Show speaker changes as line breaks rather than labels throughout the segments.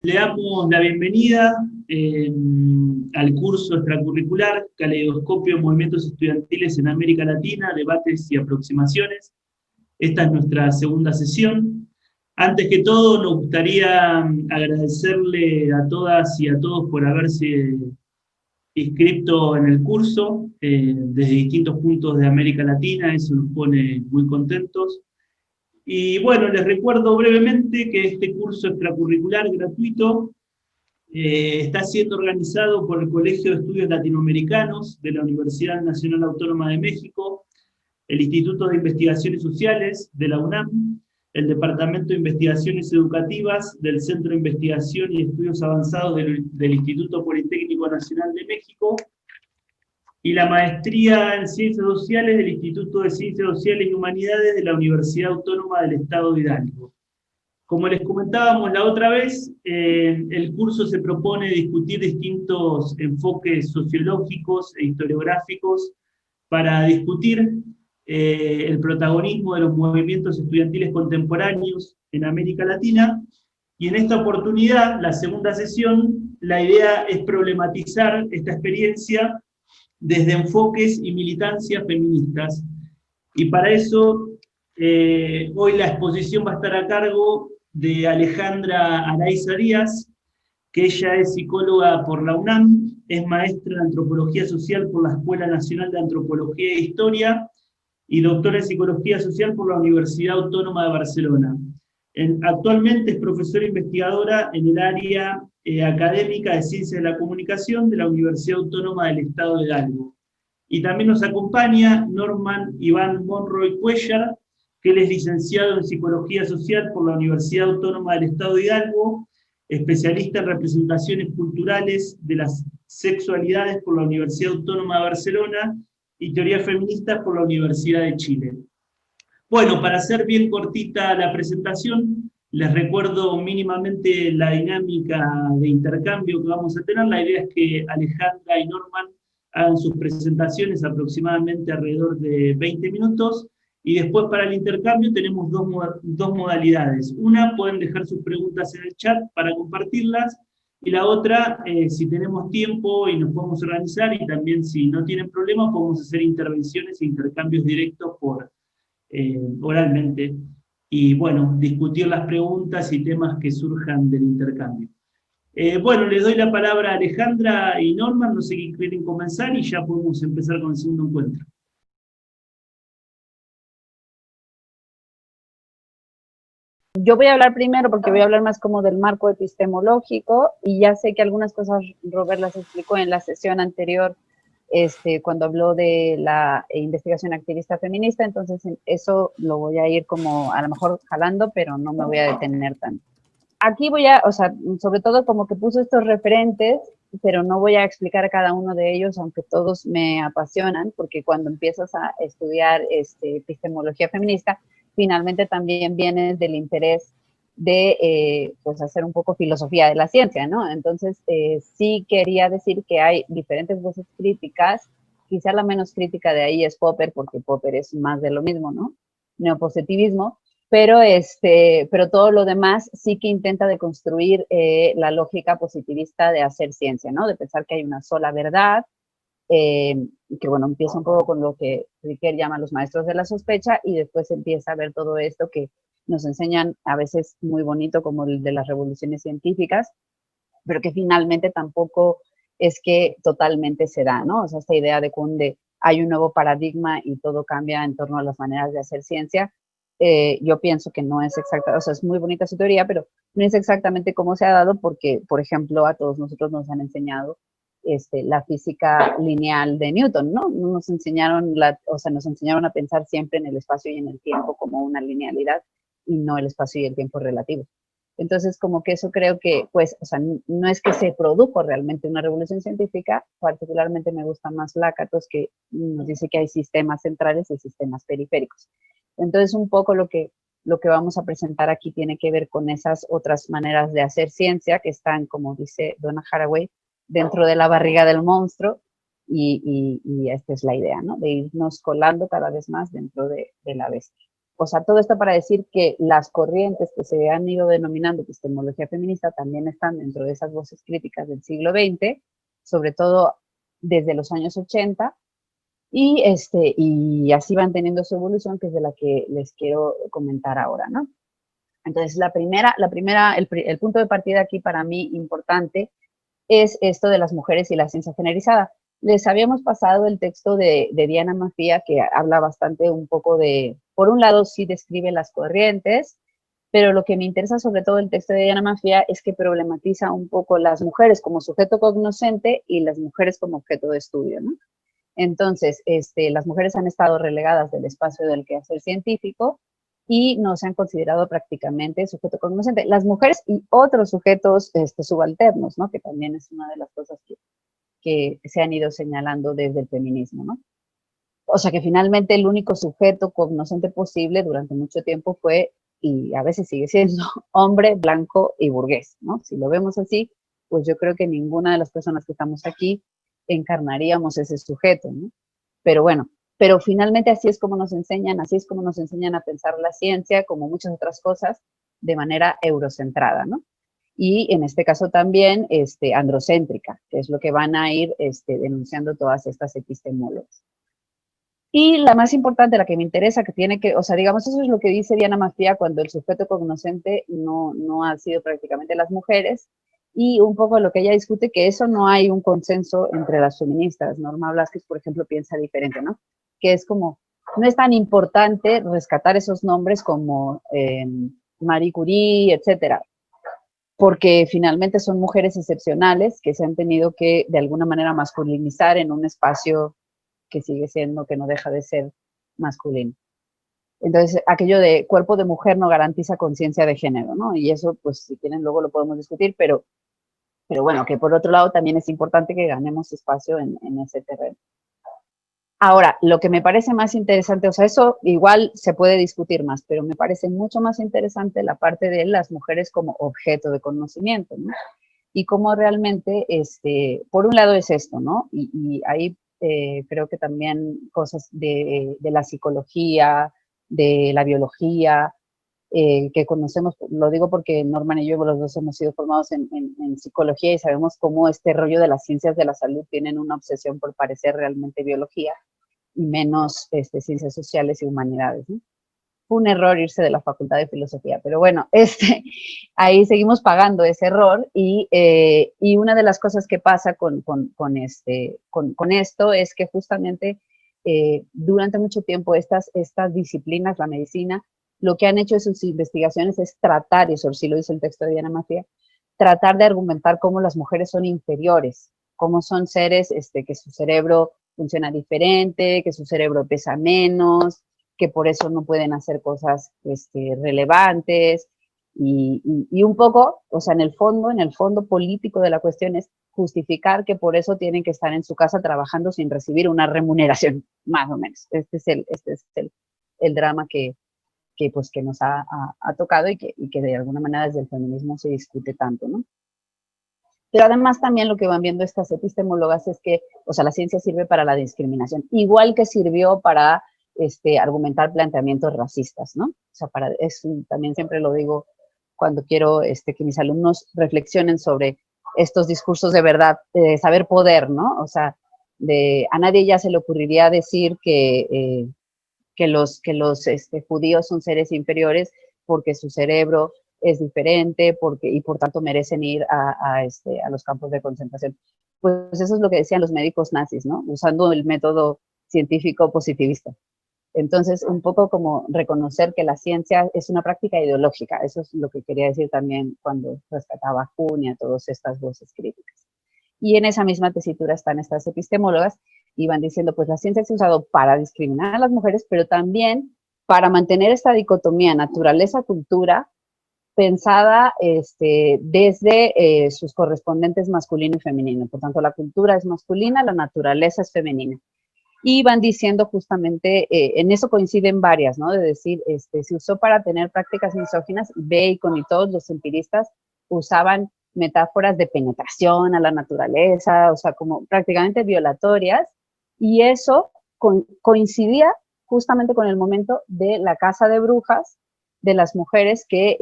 Le damos la bienvenida al curso extracurricular Caleidoscopio de Movimientos Estudiantiles en América Latina, Debates y Aproximaciones. Esta es nuestra segunda sesión. Antes que todo, nos gustaría agradecerle a todas y a todos por haberse inscrito en el curso desde distintos puntos de América Latina. Eso nos pone muy contentos. Y bueno, les recuerdo brevemente que este curso extracurricular gratuito está siendo organizado por el Colegio de Estudios Latinoamericanos de la Universidad Nacional Autónoma de México, el Instituto de Investigaciones Sociales de la UNAM, el Departamento de Investigaciones Educativas del Centro de Investigación y Estudios Avanzados del Instituto Politécnico Nacional de México, y la maestría en Ciencias Sociales del Instituto de Ciencias Sociales y Humanidades de la Universidad Autónoma del Estado de Hidalgo. Como les comentábamos la otra vez, el curso se propone discutir distintos enfoques sociológicos e historiográficos para discutir el protagonismo de los movimientos estudiantiles contemporáneos en América Latina, y en esta oportunidad, la segunda sesión, la idea es problematizar esta experiencia desde enfoques y militancias feministas. Y para eso, hoy la exposición va a estar a cargo de Alejandra Araiza Díaz, que ella es psicóloga por la UNAM, es maestra en Antropología Social por la Escuela Nacional de Antropología e Historia, y doctora en Psicología Social por la Universidad Autónoma de Barcelona. Actualmente es profesora investigadora en el área académica de Ciencias de la Comunicación de la Universidad Autónoma del Estado de Hidalgo. Y también nos acompaña Norman Iván Monroy Cuellar, que él es licenciado en Psicología Social por la Universidad Autónoma del Estado de Hidalgo, especialista en representaciones culturales de las sexualidades por la Universidad Autónoma de Barcelona y teoría feminista por la Universidad de Chile. Bueno, para hacer bien cortita la presentación, les recuerdo mínimamente la dinámica de intercambio que vamos a tener. La idea es que Alejandra y Norman hagan sus presentaciones aproximadamente alrededor de 20 minutos, y después para el intercambio tenemos dos modalidades. Una, pueden dejar sus preguntas en el chat para compartirlas, y la otra, si tenemos tiempo y nos podemos organizar, y también si no tienen problema, podemos hacer intervenciones e intercambios directos oralmente, y bueno, discutir las preguntas y temas que surjan del intercambio. Bueno, les doy la palabra a Alejandra y Norman, no sé qué quieren comenzar, y ya podemos empezar con el segundo encuentro.
Yo voy a hablar primero porque voy a hablar más como del marco epistemológico, y ya sé que algunas cosas Robert las explicó en la sesión anterior, cuando habló de la investigación activista feminista, entonces eso lo voy a ir como a lo mejor jalando, pero no me voy a detener tanto. Aquí voy a, o sea, sobre todo como que puso estos referentes, pero no voy a explicar cada uno de ellos, aunque todos me apasionan, porque cuando empiezas a estudiar epistemología feminista, finalmente también viene del interés de pues hacer un poco filosofía de la ciencia, ¿no? Entonces, sí quería decir que hay diferentes voces críticas. Quizá la menos crítica de ahí es Popper, porque Popper es más de lo mismo, ¿no? Neopositivismo, pero todo lo demás sí que intenta deconstruir la lógica positivista de hacer ciencia, ¿no? De pensar que hay una sola verdad, que bueno, empieza un poco con lo que Riquet llama los maestros de la sospecha, y después empieza a ver todo esto que nos enseñan a veces muy bonito, como el de las revoluciones científicas, pero que finalmente tampoco es que totalmente se da, ¿no? O sea, esta idea de que hay un nuevo paradigma y todo cambia en torno a las maneras de hacer ciencia, yo pienso que no es exacta, o sea, es muy bonita su teoría, pero no es exactamente cómo se ha dado, porque, por ejemplo, a todos nosotros nos han enseñado la física lineal de Newton, ¿no? Nos enseñaron, nos enseñaron a pensar siempre en el espacio y en el tiempo como una linealidad, y no el espacio y el tiempo relativo. Entonces, como que eso creo que, pues, o sea, no es que se produjo realmente una revolución científica. Particularmente me gusta más Lakatos, que nos dice que hay sistemas centrales y sistemas periféricos. Entonces, un poco lo que vamos a presentar aquí tiene que ver con esas otras maneras de hacer ciencia que están, como dice Donna Haraway, dentro de la barriga del monstruo, y esta es la idea, ¿no? De irnos colando cada vez más dentro de la bestia. O sea, todo esto para decir que las corrientes que se han ido denominando epistemología feminista también están dentro de esas voces críticas del siglo XX, sobre todo desde los años 80, y así van teniendo su evolución, que es de la que les quiero comentar ahora, ¿no? Entonces, el punto de partida aquí para mí importante es esto de las mujeres y la ciencia generalizada. Les habíamos pasado el texto de Diana Mafía, que habla bastante un poco de, por un lado sí describe las corrientes, pero lo que me interesa sobre todo el texto de Diana Mafía es que problematiza un poco las mujeres como sujeto cognoscente y las mujeres como objeto de estudio, ¿no? Entonces, las mujeres han estado relegadas del espacio del quehacer científico y no se han considerado prácticamente sujeto cognoscente. Las mujeres y otros sujetos subalternos, ¿no? Que también es una de las cosas que se han ido señalando desde el feminismo, ¿no? O sea que finalmente el único sujeto cognoscente posible durante mucho tiempo fue, y a veces sigue siendo, hombre, blanco y burgués, ¿no? Si lo vemos así, pues yo creo que ninguna de las personas que estamos aquí encarnaríamos ese sujeto, ¿no? Pero bueno, pero finalmente así es como nos enseñan, así es como nos enseñan a pensar la ciencia, como muchas otras cosas, de manera eurocentrada, ¿no? Y en este caso también androcéntrica, que es lo que van a ir denunciando todas estas epistemólogas. Y la más importante, la que me interesa, que tiene que, o sea, digamos, eso es lo que dice Diana Mafía cuando el sujeto cognoscente no ha sido prácticamente las mujeres, y un poco lo que ella discute, que eso no hay un consenso entre las feministas. Norma Blasquez, por ejemplo, piensa diferente, ¿no? Que es como, no es tan importante rescatar esos nombres como Marie Curie, etcétera, porque finalmente son mujeres excepcionales que se han tenido que, de alguna manera, masculinizar en un espacio que sigue siendo, que no deja de ser masculino. Entonces, aquello de cuerpo de mujer no garantiza conciencia de género, ¿no? Y eso, pues, si quieren, luego lo podemos discutir, pero bueno, que por otro lado también es importante que ganemos espacio en ese terreno. Ahora, lo que me parece más interesante, o sea, eso igual se puede discutir más, pero me parece mucho más interesante la parte de las mujeres como objeto de conocimiento, ¿no? Y cómo realmente, por un lado es esto, ¿no? Y ahí creo que también cosas de la psicología, de la biología, que conocemos, lo digo porque Norman y yo los dos hemos sido formados en psicología y sabemos cómo este rollo de las ciencias de la salud tienen una obsesión por parecer realmente biología y menos ciencias sociales y humanidades, ¿no? Fue un error irse de la Facultad de Filosofía, pero bueno, ahí seguimos pagando ese error y una de las cosas que pasa con esto es que justamente durante mucho tiempo estas disciplinas, la medicina, lo que han hecho en sus investigaciones es tratar, y eso sí lo dice el texto de Diana Mafía, tratar de argumentar cómo las mujeres son inferiores, cómo son seres que su cerebro funciona diferente, que su cerebro pesa menos, que por eso no pueden hacer cosas relevantes, y un poco, o sea, en el fondo político de la cuestión es justificar que por eso tienen que estar en su casa trabajando sin recibir una remuneración, más o menos. Este es el drama que nos ha tocado y que de alguna manera desde el feminismo se discute tanto, ¿no? Pero además también lo que van viendo estas epistemólogas es que, o sea, la ciencia sirve para la discriminación, igual que sirvió para argumentar planteamientos racistas, ¿no? O sea, también siempre lo digo cuando quiero que mis alumnos reflexionen sobre estos discursos de verdad, de saber poder, ¿no? O sea, a nadie ya se le ocurriría decir que los judíos son seres inferiores porque su cerebro es diferente y por tanto merecen ir a los campos de concentración. Pues eso es lo que decían los médicos nazis, ¿no? Usando el método científico positivista. Entonces, un poco como reconocer que la ciencia es una práctica ideológica. Eso es lo que quería decir también cuando rescataba a Kuhn y a todas estas voces críticas. Y en esa misma tesitura están estas epistemólogas y van diciendo, pues la ciencia se ha usado para discriminar a las mujeres, pero también para mantener esta dicotomía naturaleza-cultura pensada desde sus correspondientes masculino y femenino. Por tanto, la cultura es masculina, la naturaleza es femenina. Y van diciendo justamente, en eso coinciden varias, ¿no? De decir, se usó para tener prácticas misóginas, Bacon y todos los empiristas usaban metáforas de penetración a la naturaleza, o sea, como prácticamente violatorias, y eso coincidía justamente con el momento de la caza de brujas, de las mujeres que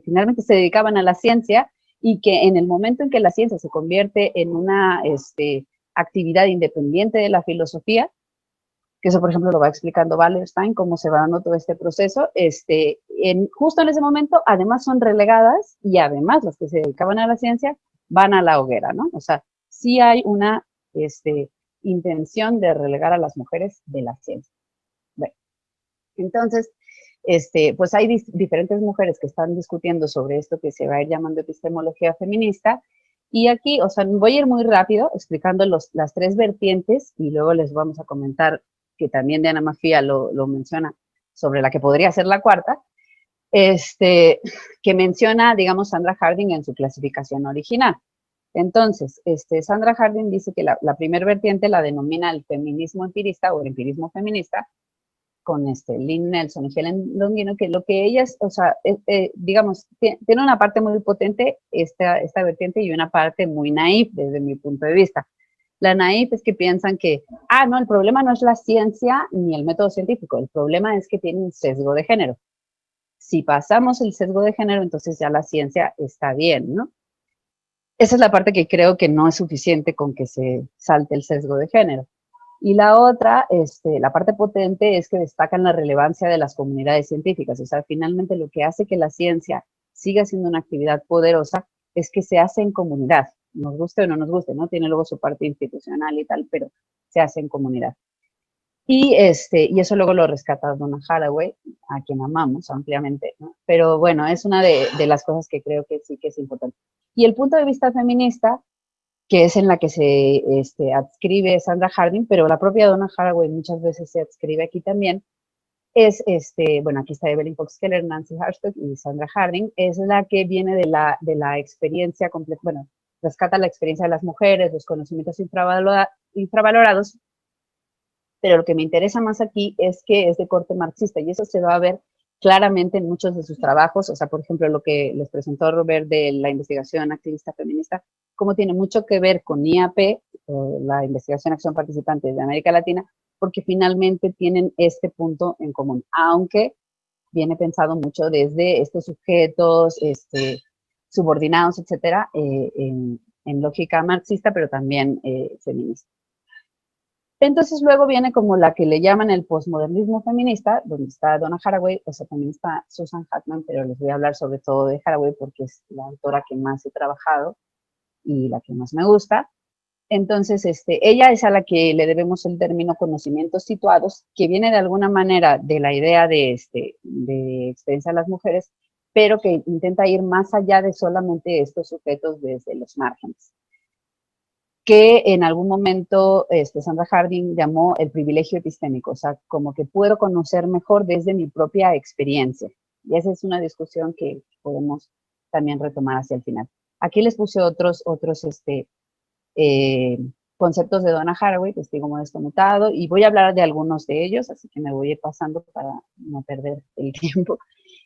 finalmente se dedicaban a la ciencia y que en el momento en que la ciencia se convierte en una actividad independiente de la filosofía, que eso por ejemplo lo va explicando Wallerstein, cómo se va dando todo este proceso, justo en ese momento además son relegadas y además las que se dedicaban a la ciencia van a la hoguera, ¿no? O sea, sí hay una intención de relegar a las mujeres de la ciencia. Bueno, entonces, pues hay diferentes mujeres que están discutiendo sobre esto que se va a ir llamando epistemología feminista, y aquí, o sea, voy a ir muy rápido explicando las tres vertientes y luego les vamos a comentar que también Diana Mafia lo menciona sobre la que podría ser la cuarta, que menciona, digamos, Sandra Harding en su clasificación original. Entonces, Sandra Harding dice que la primera vertiente la denomina el feminismo empirista o el empirismo feminista, con Lynn Nelson y Helen Longino, que lo que ellas, o sea, digamos, tiene una parte muy potente esta vertiente y una parte muy naif desde mi punto de vista. La naif es que piensan que, no, el problema no es la ciencia ni el método científico, el problema es que tiene un sesgo de género. Si pasamos el sesgo de género, entonces ya la ciencia está bien, ¿no? Esa es la parte que creo que no es suficiente con que se salte el sesgo de género. Y la otra, la parte potente, es que destacan la relevancia de las comunidades científicas. O sea, finalmente lo que hace que la ciencia siga siendo una actividad poderosa es que se hace en comunidad. Nos guste o no nos guste, ¿no? Tiene luego su parte institucional y tal, pero se hace en comunidad. Y eso luego lo rescata Donna Haraway, a quien amamos ampliamente, ¿no? Pero bueno, es una de las cosas que creo que sí que es importante. Y el punto de vista feminista, que es en la que se adscribe Sandra Harding, pero la propia Donna Haraway muchas veces se adscribe aquí también, es, bueno, aquí está Evelyn Fox Keller, Nancy Harstock y Sandra Harding, es la que viene de la experiencia completa, bueno, rescata la experiencia de las mujeres, los conocimientos infravalorados, pero lo que me interesa más aquí es que es de corte marxista, y eso se va a ver claramente en muchos de sus trabajos. O sea, por ejemplo, lo que les presentó Robert de la investigación activista feminista, cómo tiene mucho que ver con IAP, la investigación acción participante de América Latina, porque finalmente tienen este punto en común, aunque viene pensado mucho desde estos sujetos subordinados, etcétera, en lógica marxista, pero también feminista. Entonces luego viene como la que le llaman el posmodernismo feminista, donde está Donna Haraway, o sea, también está Susan Hartman, pero les voy a hablar sobre todo de Haraway porque es la autora que más he trabajado y la que más me gusta. Entonces, ella es a la que le debemos el término conocimientos situados, que viene de alguna manera de la idea de experiencia de las mujeres, pero que intenta ir más allá de solamente estos sujetos desde los márgenes, que en algún momento Sandra Harding llamó el privilegio epistémico, o sea, como que puedo conocer mejor desde mi propia experiencia. Y esa es una discusión que podemos también retomar hacia el final. Aquí les puse otros conceptos de Donna Haraway, testigo modesto mutado, y voy a hablar de algunos de ellos, así que me voy a ir pasando para no perder el tiempo.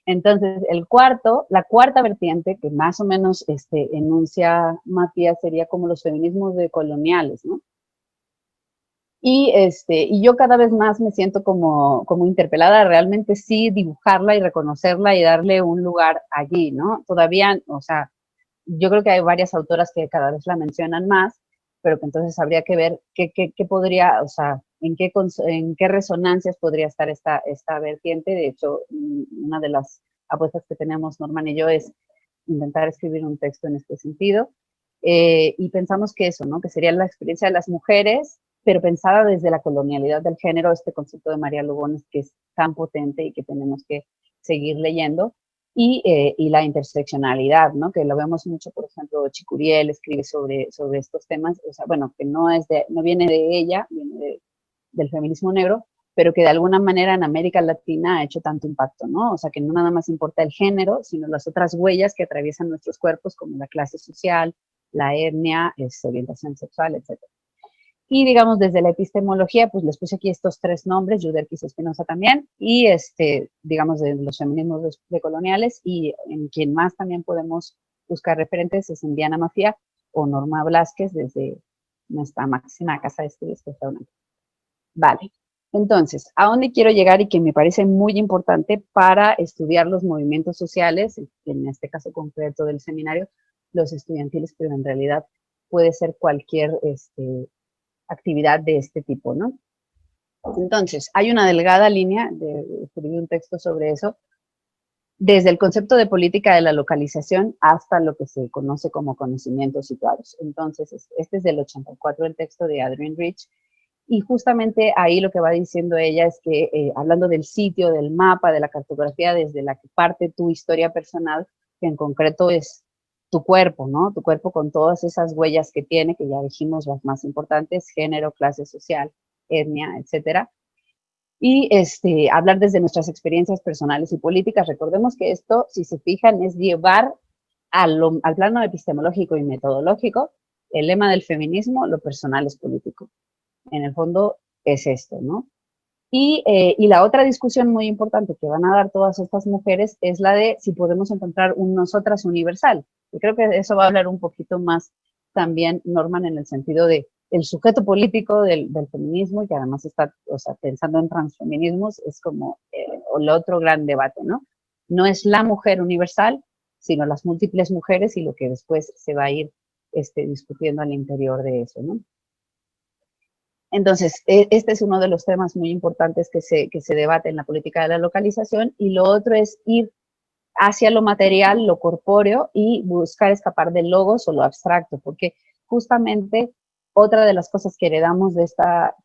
Entonces, la cuarta vertiente que más o menos enuncia Matías sería como los feminismos decoloniales, ¿no? Y yo cada vez más me siento como interpelada, realmente sí dibujarla y reconocerla y darle un lugar allí, ¿no? Todavía, o sea, yo creo que hay varias autoras que cada vez la mencionan más, pero que entonces habría que ver qué podría, o sea, en qué resonancias podría estar esta vertiente. De hecho, una de las apuestas que tenemos Norman y yo es intentar escribir un texto en este sentido. Y pensamos que eso, ¿no? Que sería la experiencia de las mujeres, pero pensada desde la colonialidad del género, este concepto de María Lugones que es tan potente y que tenemos que seguir leyendo. Y la interseccionalidad, ¿no? Que lo vemos mucho, por ejemplo, Chicuriel escribe sobre estos temas, o sea, bueno, que no viene de ella, viene del feminismo negro, pero que de alguna manera en América Latina ha hecho tanto impacto, ¿no? O sea, que no nada más importa el género, sino las otras huellas que atraviesan nuestros cuerpos, como la clase social, la etnia, orientación sexual, etc. Y digamos, desde la epistemología, pues les puse aquí estos tres nombres, Yuderquis Espinosa también, y digamos, de los feminismos decoloniales, y en quien más también podemos buscar referentes es en Diana Mafia o Norma Blázquez, desde nuestra máxima casa de estudios que está una. Vale, Entonces, ¿a dónde quiero llegar y que me parece muy importante para estudiar los movimientos sociales, en este caso concreto del seminario, los estudiantiles, pero en realidad puede ser cualquier actividad de este tipo, ¿no? Entonces, hay una delgada línea, escribí un texto sobre eso, desde el concepto de política de la localización hasta lo que se conoce como conocimientos situados. Entonces, este es del 84, el texto de Adrienne Rich, y justamente ahí lo que va diciendo ella es que, hablando del sitio, del mapa, de la cartografía desde la que parte tu historia personal, que en concreto es tu cuerpo, ¿no? Tu cuerpo con todas esas huellas que tiene, que ya dijimos las más importantes, género, clase social, etnia, etcétera. Y hablar desde nuestras experiencias personales y políticas. Recordemos que esto, si se fijan, es llevar al plano epistemológico y metodológico el lema del feminismo: lo personal es político. En el fondo es esto, ¿no? Y la otra discusión muy importante que van a dar todas estas mujeres es la de si podemos encontrar un nosotras universal. Y creo que eso va a hablar un poquito más también Norman, en el sentido de el sujeto político del feminismo, y que además está, o sea, pensando en transfeminismos, es como el otro gran debate, ¿no? No es la mujer universal, sino las múltiples mujeres y lo que después se va a ir discutiendo al interior de eso, ¿no? Entonces, este es uno de los temas muy importantes que se debate en la política de la localización, y lo otro es ir hacia lo material, lo corpóreo, y buscar escapar del logos o lo abstracto, porque justamente otra de las cosas que heredamos de esta,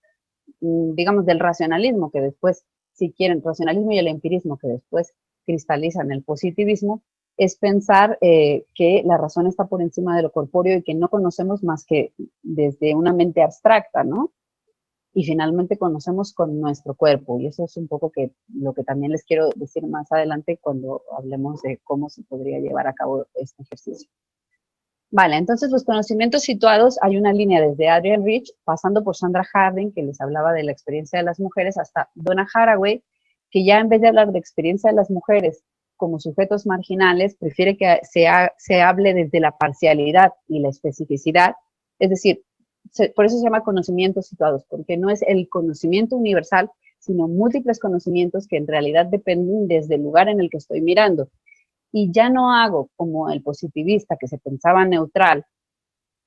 digamos, del racionalismo, que después, si quieren, racionalismo y el empirismo, que después cristalizan el positivismo, es pensar que la razón está por encima de lo corpóreo y que no conocemos más que desde una mente abstracta, ¿no? Y finalmente conocemos con nuestro cuerpo, y eso es un poco lo que también les quiero decir más adelante cuando hablemos de cómo se podría llevar a cabo este ejercicio. Vale, entonces los conocimientos situados, hay una línea desde Adrienne Rich, pasando por Sandra Harding, que les hablaba de la experiencia de las mujeres, hasta Donna Haraway, que ya en vez de hablar de experiencia de las mujeres como sujetos marginales, prefiere que se hable desde la parcialidad y la especificidad, es decir, por eso se llama conocimientos situados, porque no es el conocimiento universal, sino múltiples conocimientos que en realidad dependen desde el lugar en el que estoy mirando. Y ya no hago como el positivista que se pensaba neutral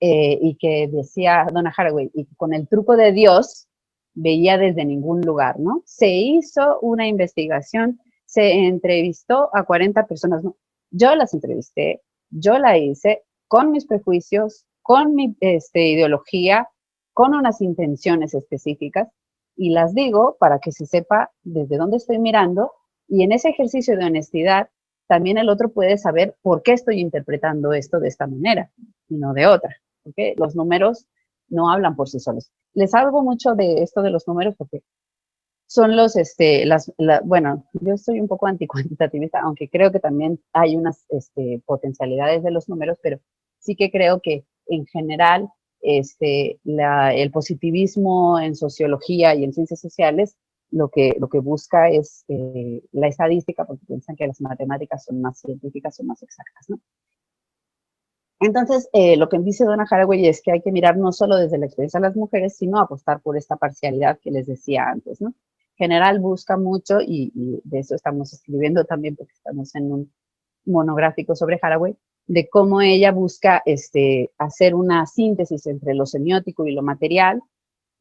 y que decía Donna Haraway, y con el truco de Dios veía desde ningún lugar, ¿no? Se hizo una investigación, se entrevistó a 40 personas, ¿no? Yo las entrevisté, yo la hice con mis prejuicios, con mi ideología, con unas intenciones específicas, y las digo para que se sepa desde dónde estoy mirando, y en ese ejercicio de honestidad también el otro puede saber por qué estoy interpretando esto de esta manera y no de otra. ¿Okay? Los números no hablan por sí solos. Les hablo mucho de esto de los números porque son los, bueno, yo soy un poco anticuantitativista, aunque creo que también hay unas potencialidades de los números, pero sí que creo que en general el positivismo en sociología y en ciencias sociales lo que busca es la estadística, porque piensan que las matemáticas son más científicas, son más exactas, ¿no? Entonces, lo que dice Donna Haraway es que hay que mirar no solo desde la experiencia de las mujeres, sino apostar por esta parcialidad que les decía antes, ¿no? General busca mucho, y de eso estamos escribiendo también porque estamos en un monográfico sobre Haraway, de cómo ella busca hacer una síntesis entre lo semiótico y lo material,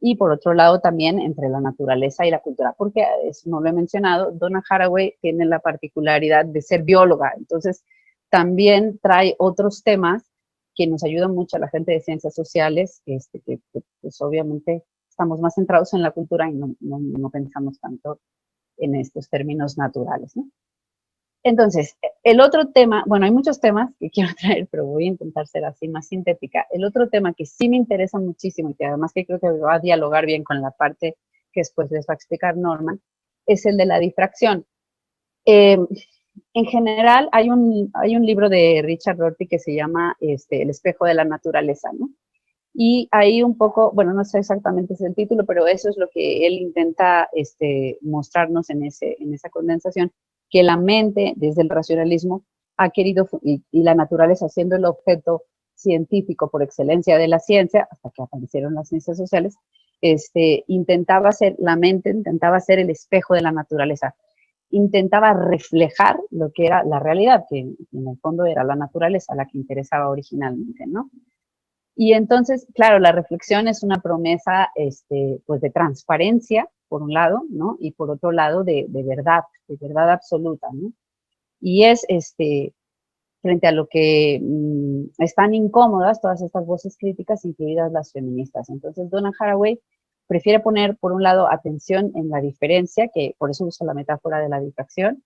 y por otro lado también entre la naturaleza y la cultura, porque eso no lo he mencionado, Donna Haraway tiene la particularidad de ser bióloga, entonces también trae otros temas que nos ayudan mucho a la gente de ciencias sociales, que pues obviamente estamos más centrados en la cultura y no pensamos tanto en estos términos naturales, ¿no? Entonces, el otro tema, bueno, hay muchos temas que quiero traer, pero voy a intentar ser así más sintética. El otro tema que sí me interesa muchísimo y que además que creo que va a dialogar bien con la parte que después les va a explicar Norman, es el de la difracción. En general, hay un libro de Richard Rorty que se llama El espejo de la naturaleza, ¿no? Y ahí un poco, bueno, no sé exactamente ese el título, pero eso es lo que él intenta mostrarnos en esa condensación, que la mente, desde el racionalismo, ha querido, y la naturaleza siendo el objeto científico por excelencia de la ciencia, hasta que aparecieron las ciencias sociales, intentaba ser, la mente intentaba ser el espejo de la naturaleza, intentaba reflejar lo que era la realidad, que en el fondo era la naturaleza la que interesaba originalmente, ¿no? Y entonces, claro, la reflexión es una promesa, pues de transparencia, por un lado, ¿no? Y por otro lado, de verdad absoluta, ¿no? Y es, frente a lo que están incómodas todas estas voces críticas, incluidas las feministas. Entonces, Donna Haraway prefiere poner, por un lado, atención en la diferencia, que por eso usa la metáfora de la difracción,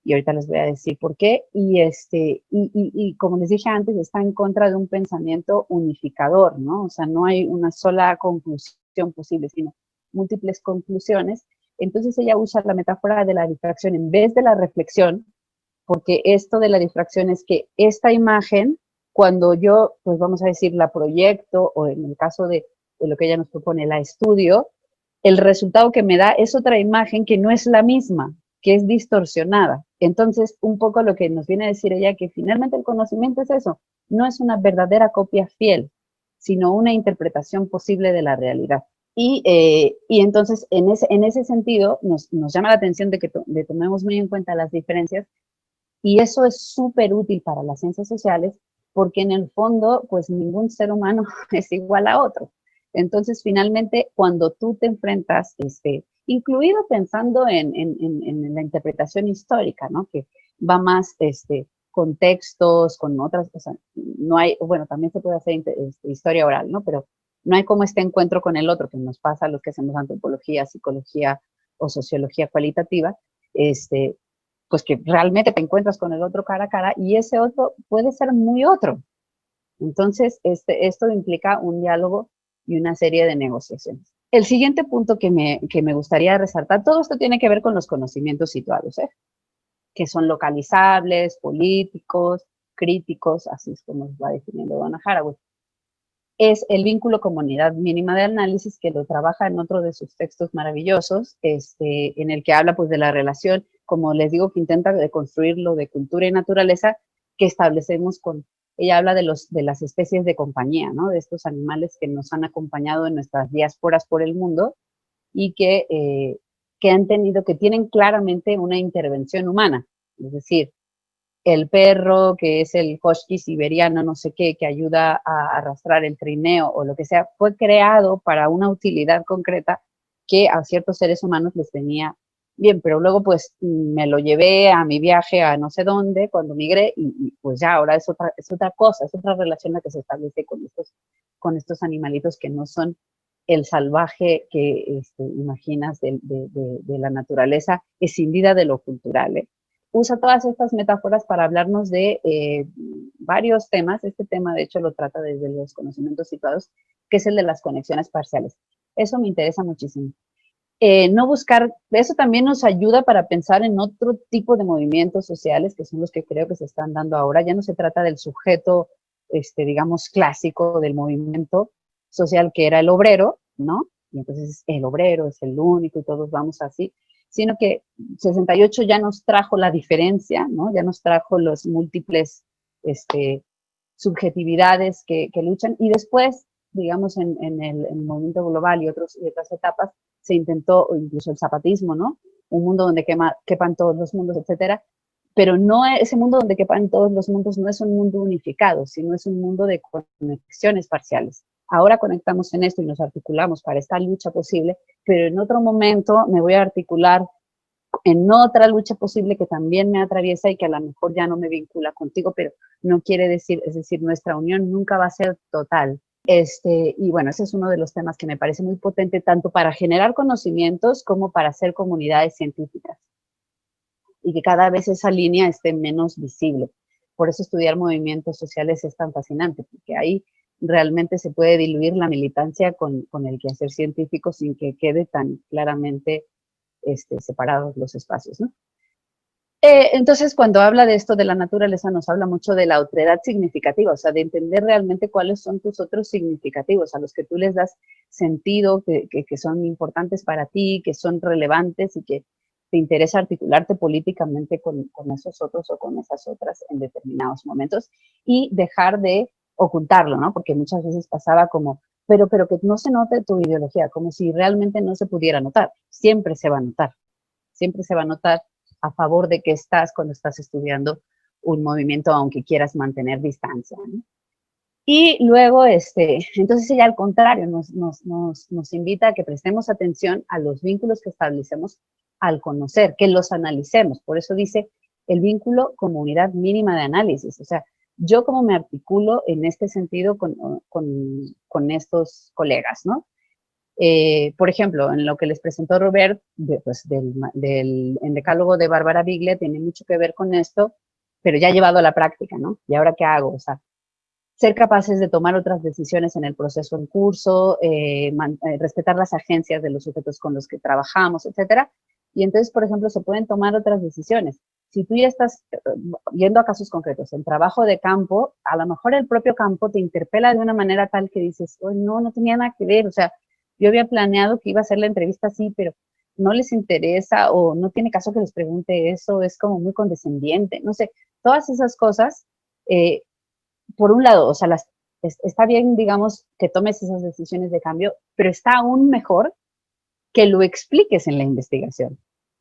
y ahorita les voy a decir por qué, y como les dije antes, está en contra de un pensamiento unificador, ¿no? O sea, no hay una sola conclusión posible, sino múltiples conclusiones. Entonces ella usa la metáfora de la difracción en vez de la reflexión, porque esto de la difracción es que esta imagen, cuando yo, pues vamos a decir, la proyecto, o en el caso de lo que ella nos propone, la estudio, el resultado que me da es otra imagen que no es la misma, que es distorsionada. Entonces, un poco lo que nos viene a decir ella, que finalmente el conocimiento es eso, no es una verdadera copia fiel, sino una interpretación posible de la realidad. Y entonces, en ese sentido, nos llama la atención de que tomemos muy en cuenta las diferencias, y eso es súper útil para las ciencias sociales, porque en el fondo, pues ningún ser humano es igual a otro. Entonces, finalmente, cuando tú te enfrentas, incluido pensando en la interpretación histórica, ¿no? Que va más, con textos, con otras cosas, no hay, bueno, también se puede hacer historia oral, ¿no? Pero no hay como este encuentro con el otro que nos pasa a los que hacemos antropología, psicología o sociología cualitativa, pues que realmente te encuentras con el otro cara a cara, y ese otro puede ser muy otro. Entonces, esto implica un diálogo y una serie de negociaciones. El siguiente punto que me gustaría resaltar, todo esto tiene que ver con los conocimientos situados, que son localizables, políticos, críticos, así es como va definiendo Donna Haraway. Es el vínculo comunidad mínima de análisis, que lo trabaja en otro de sus textos maravillosos, en el que habla pues de la relación, como les digo, que intenta deconstruirlo de cultura y naturaleza que establecemos con, ella habla de las especies de compañía, ¿no? De estos animales que nos han acompañado en nuestras diásporas por el mundo y que han tenido, que tienen claramente una intervención humana, es decir, el perro, que es el husky siberiano, no sé qué, que ayuda a arrastrar el trineo o lo que sea, fue creado para una utilidad concreta que a ciertos seres humanos les venía bien, pero luego pues me lo llevé a mi viaje a no sé dónde cuando migré, y pues ya ahora es otra cosa, es otra relación la que se establece con estos animalitos que no son el salvaje que imaginas de la naturaleza, escindida de lo cultural, ¿eh? Usa todas estas metáforas para hablarnos de varios temas. Este tema, de hecho, lo trata desde los conocimientos situados, que es el de las conexiones parciales. Eso me interesa muchísimo. No buscar, eso también nos ayuda para pensar en otro tipo de movimientos sociales, que son los que creo que se están dando ahora. Ya no se trata del sujeto, digamos, clásico del movimiento social, que era el obrero, ¿no? Y entonces el obrero es el único y todos vamos así, sino que 68 ya nos trajo la diferencia, ¿no? Ya nos trajo los múltiples subjetividades que luchan, y después, digamos, en el movimiento global y otras etapas, se intentó, o incluso el zapatismo, ¿no? Un mundo donde quepan todos los mundos, etcétera, pero no, ese mundo donde quepan todos los mundos no es un mundo unificado, sino es un mundo de conexiones parciales. Ahora conectamos en esto y nos articulamos para esta lucha posible, pero en otro momento me voy a articular en otra lucha posible que también me atraviesa y que a lo mejor ya no me vincula contigo, pero no quiere decir, es decir, nuestra unión nunca va a ser total. Y bueno, ese es uno de los temas que me parece muy potente, tanto para generar conocimientos como para hacer comunidades científicas, y que cada vez esa línea esté menos visible. Por eso estudiar movimientos sociales es tan fascinante, porque ahí realmente se puede diluir la militancia con el quehacer científico sin que quede tan claramente separados los espacios, ¿no? Entonces, cuando habla de esto de la naturaleza, nos habla mucho de la otredad significativa, o sea, de entender realmente cuáles son tus otros significativos, a los que tú les das sentido, que son importantes para ti, que son relevantes y que te interesa articularte políticamente con esos otros o con esas otras en determinados momentos, y dejar de ocultarlo, ¿no? Porque muchas veces pasaba como, pero que no se note tu ideología, como si realmente no se pudiera notar. Siempre se va a notar, siempre se va a notar a favor de que estás cuando estás estudiando un movimiento, aunque quieras mantener distancia, ¿no? Y luego, entonces ella al contrario nos invita a que prestemos atención a los vínculos que establecemos al conocer, que los analicemos. Por eso dice el vínculo como unidad mínima de análisis. O sea, yo cómo me articulo en este sentido con estos colegas, ¿no? Por ejemplo, en lo que les presentó Robert, pues en decálogo de Bárbara Biglia, tiene mucho que ver con esto, pero ya llevado a la práctica, ¿no? ¿Y ahora qué hago? O sea, ser capaces de tomar otras decisiones en el proceso en curso, respetar las agencias de los sujetos con los que trabajamos, etcétera. Y entonces, por ejemplo, se pueden tomar otras decisiones. Si tú ya estás yendo a casos concretos, en trabajo de campo, a lo mejor el propio campo te interpela de una manera tal que dices, oh, no tenía nada que ver, o sea, yo había planeado que iba a hacer la entrevista así, pero no les interesa o no tiene caso que les pregunte eso, es como muy condescendiente, no sé, todas esas cosas, por un lado, o sea, está bien, digamos, que tomes esas decisiones de cambio, pero está aún mejor que lo expliques en la investigación,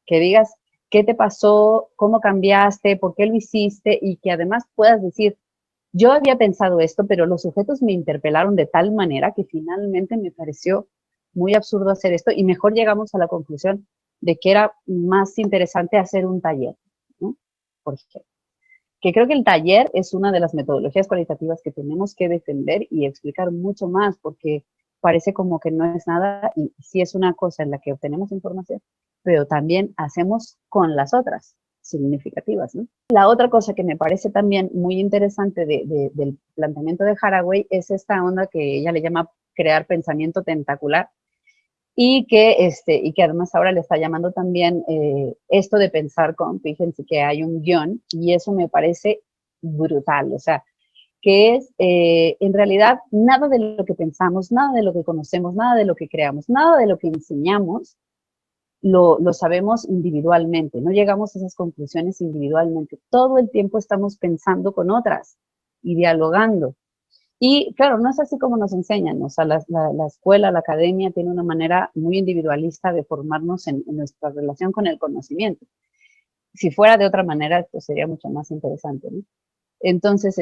que digas qué te pasó, cómo cambiaste, por qué lo hiciste y que además puedas decir, yo había pensado esto, pero los sujetos me interpelaron de tal manera que finalmente me pareció muy absurdo hacer esto y mejor llegamos a la conclusión de que era más interesante hacer un taller, ¿no? Por ejemplo, que creo que el taller es una de las metodologías cualitativas que tenemos que defender y explicar mucho más, porque parece como que no es nada y sí es una cosa en la que obtenemos información, pero también hacemos con las otras significativas, ¿no? La otra cosa que me parece también muy interesante del planteamiento de Haraway es esta onda que ella le llama crear pensamiento tentacular, y que además ahora le está llamando también esto de pensar con, fíjense que hay un guión, y eso me parece brutal, o sea, que es en realidad nada de lo que pensamos, nada de lo que conocemos, nada de lo que creamos, nada de lo que enseñamos, lo sabemos individualmente, no llegamos a esas conclusiones individualmente, todo el tiempo estamos pensando con otras y dialogando. Y claro, no es así como nos enseñan, o sea, la escuela, la academia tiene una manera muy individualista de formarnos en nuestra relación con el conocimiento. Si fuera de otra manera, esto sería mucho más interesante, ¿no? Entonces,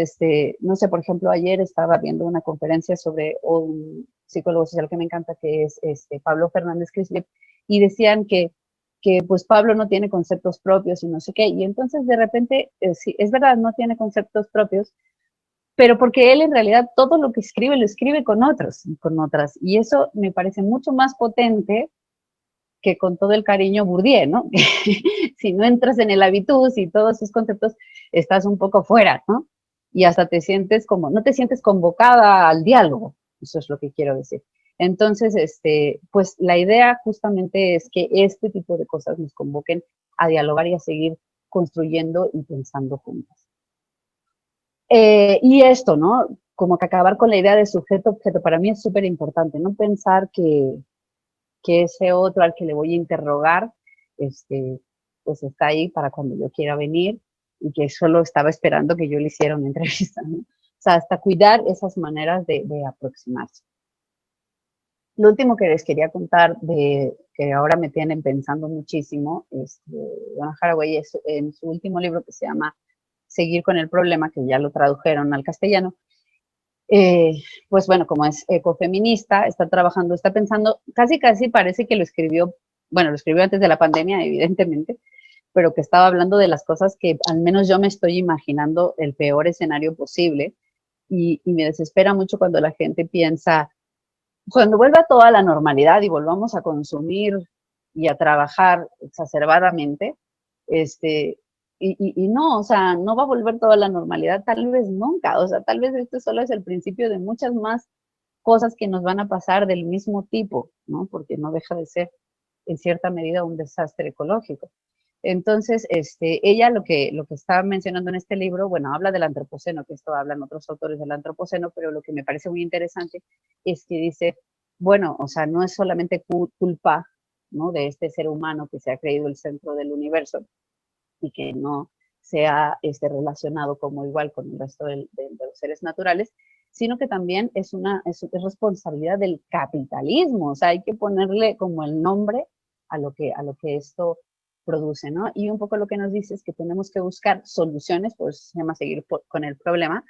no sé, por ejemplo, ayer estaba viendo una conferencia sobre un psicólogo social que me encanta, que es Pablo Fernández Crislip, y decían que pues Pablo no tiene conceptos propios y no sé qué, y entonces de repente, sí, es verdad, no tiene conceptos propios, pero porque él en realidad todo lo que escribe lo escribe con otros y con otras. Y eso me parece mucho más potente que con todo el cariño Bourdieu, ¿no? Si no entras en el habitus y todos esos conceptos, estás un poco fuera, ¿no? Y hasta te sientes como, no te sientes convocada al diálogo, eso es lo que quiero decir. Entonces, pues la idea justamente es que este tipo de cosas nos convoquen a dialogar y a seguir construyendo y pensando juntos. Y esto, ¿no? Como que acabar con la idea de sujeto-objeto, para mí es súper importante, no pensar que ese otro al que le voy a interrogar, pues está ahí para cuando yo quiera venir y que solo estaba esperando que yo le hiciera una entrevista, ¿no? O sea, hasta cuidar esas maneras de aproximarse. Lo último que les quería contar, que ahora me tienen pensando muchísimo, Donna Haraway es en su último libro que se llama Seguir con el problema, que ya lo tradujeron al castellano, pues bueno, como es ecofeminista, está trabajando, está pensando, casi parece que lo escribió antes de la pandemia, evidentemente, pero que estaba hablando de las cosas que al menos yo me estoy imaginando el peor escenario posible, y me desespera mucho cuando la gente piensa, cuando vuelva toda la normalidad y volvamos a consumir y a trabajar exacerbadamente, y no, o sea, no va a volver toda la normalidad, tal vez nunca, o sea, tal vez esto solo es el principio de muchas más cosas que nos van a pasar del mismo tipo, ¿no? Porque no deja de ser, en cierta medida, un desastre ecológico. Entonces, ella lo que está mencionando en este libro, bueno, habla del antropoceno, que esto hablan otros autores del antropoceno, pero lo que me parece muy interesante es que dice, bueno, o sea, no es solamente culpa, ¿no?, de este ser humano que se ha creído el centro del universo y que no se ha relacionado como igual con el resto de los seres naturales, sino que también es responsabilidad del capitalismo. O sea, hay que ponerle como el nombre a lo que esto produce, ¿no? Y un poco lo que nos dice es que tenemos que buscar soluciones, pues se llama seguir con el problema,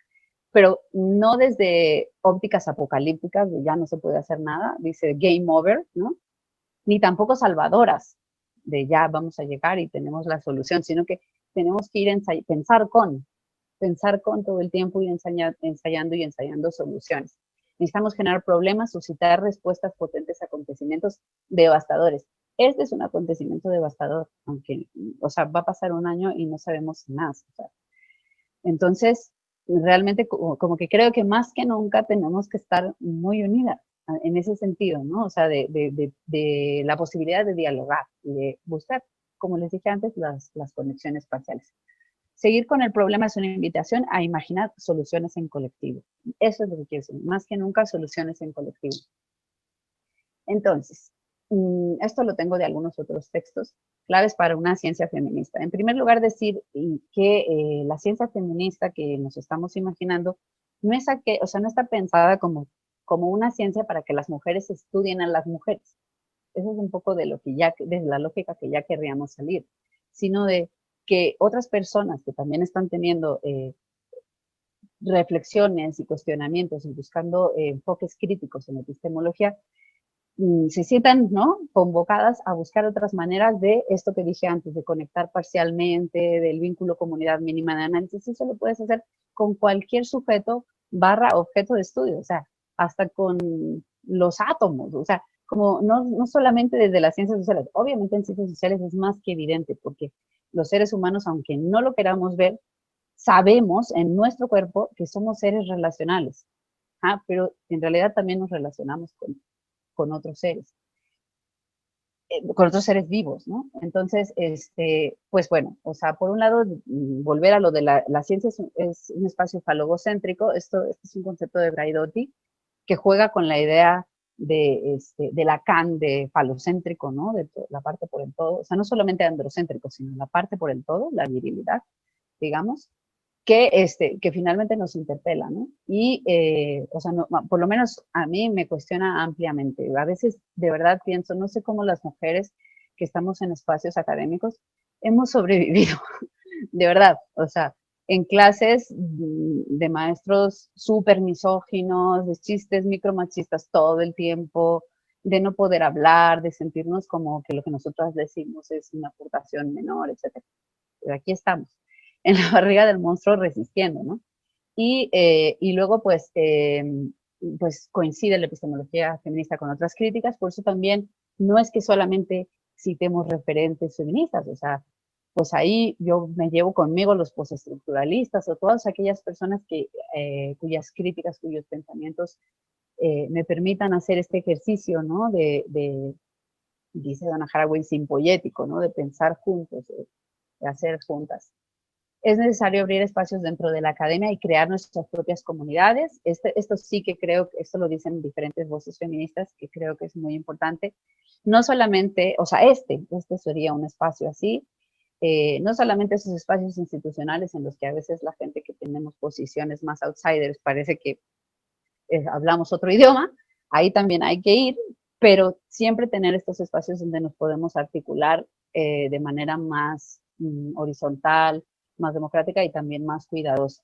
pero no desde ópticas apocalípticas, de ya no se puede hacer nada, dice game over, ¿no? Ni tampoco salvadoras, de ya vamos a llegar y tenemos la solución, sino que tenemos que ir a pensar con todo el tiempo y ensayando y ensayando soluciones. Necesitamos generar problemas, suscitar respuestas potentes a acontecimientos devastadores. Este es un acontecimiento devastador, aunque, o sea, va a pasar un año y no sabemos más. O sea, entonces, realmente como que creo que más que nunca tenemos que estar muy unidas en ese sentido, ¿no? O sea, de la posibilidad de dialogar y de buscar, como les dije antes, las conexiones parciales. Seguir con el problema es una invitación a imaginar soluciones en colectivo. Eso es lo que quiero decir, más que nunca soluciones en colectivo. Entonces, esto lo tengo de algunos otros textos, claves para una ciencia feminista. En primer lugar, decir que la ciencia feminista que nos estamos imaginando no es o sea, no está pensada como una ciencia para que las mujeres estudien a las mujeres. Eso es un poco de lo que ya, desde la lógica que ya querríamos salir, sino de que otras personas que también están teniendo reflexiones y cuestionamientos y buscando enfoques críticos en la epistemología, se sientan, ¿no?, convocadas a buscar otras maneras de esto que dije antes, de conectar parcialmente, del vínculo comunidad mínima de análisis. Eso lo puedes hacer con cualquier sujeto / objeto de estudio, o sea, hasta con los átomos, o sea, como no solamente desde las ciencias sociales, obviamente en ciencias sociales es más que evidente, porque los seres humanos, aunque no lo queramos ver, sabemos en nuestro cuerpo que somos seres relacionales, pero en realidad también nos relacionamos con otros seres vivos, ¿no? Entonces, pues bueno, o sea, por un lado, volver a lo de la ciencia es un espacio falogocéntrico. Esto es un concepto de Braidotti que juega con la idea de Lacan de falocéntrico, ¿no? De la parte por el todo, o sea, no solamente androcéntrico, sino la parte por el todo, la virilidad, digamos, que finalmente nos interpela, ¿no? Y, o sea, no, por lo menos a mí me cuestiona ampliamente. A veces, de verdad, pienso, no sé cómo las mujeres que estamos en espacios académicos hemos sobrevivido, de verdad, o sea, en clases de maestros súper misóginos, de chistes micromachistas todo el tiempo, de no poder hablar, de sentirnos como que lo que nosotras decimos es una aportación menor, etc. Pero aquí estamos, en la barriga del monstruo resistiendo, ¿no? Y luego, pues coincide la epistemología feminista con otras críticas, por eso también no es que solamente citemos referentes feministas, o sea, pues ahí yo me llevo conmigo los postestructuralistas o todas aquellas personas cuyas críticas, cuyos pensamientos me permitan hacer este ejercicio, ¿no? Dice Donna Haraway, simpoyético, ¿no? De pensar juntos, de hacer juntas. Es necesario abrir espacios dentro de la academia y crear nuestras propias comunidades. Esto sí que creo, esto lo dicen diferentes voces feministas, que creo que es muy importante. No solamente, o sea, este sería un espacio así, no solamente esos espacios institucionales en los que a veces la gente que tenemos posiciones más outsiders parece que hablamos otro idioma, ahí también hay que ir, pero siempre tener estos espacios donde nos podemos articular de manera más horizontal, más democrática y también más cuidadosa.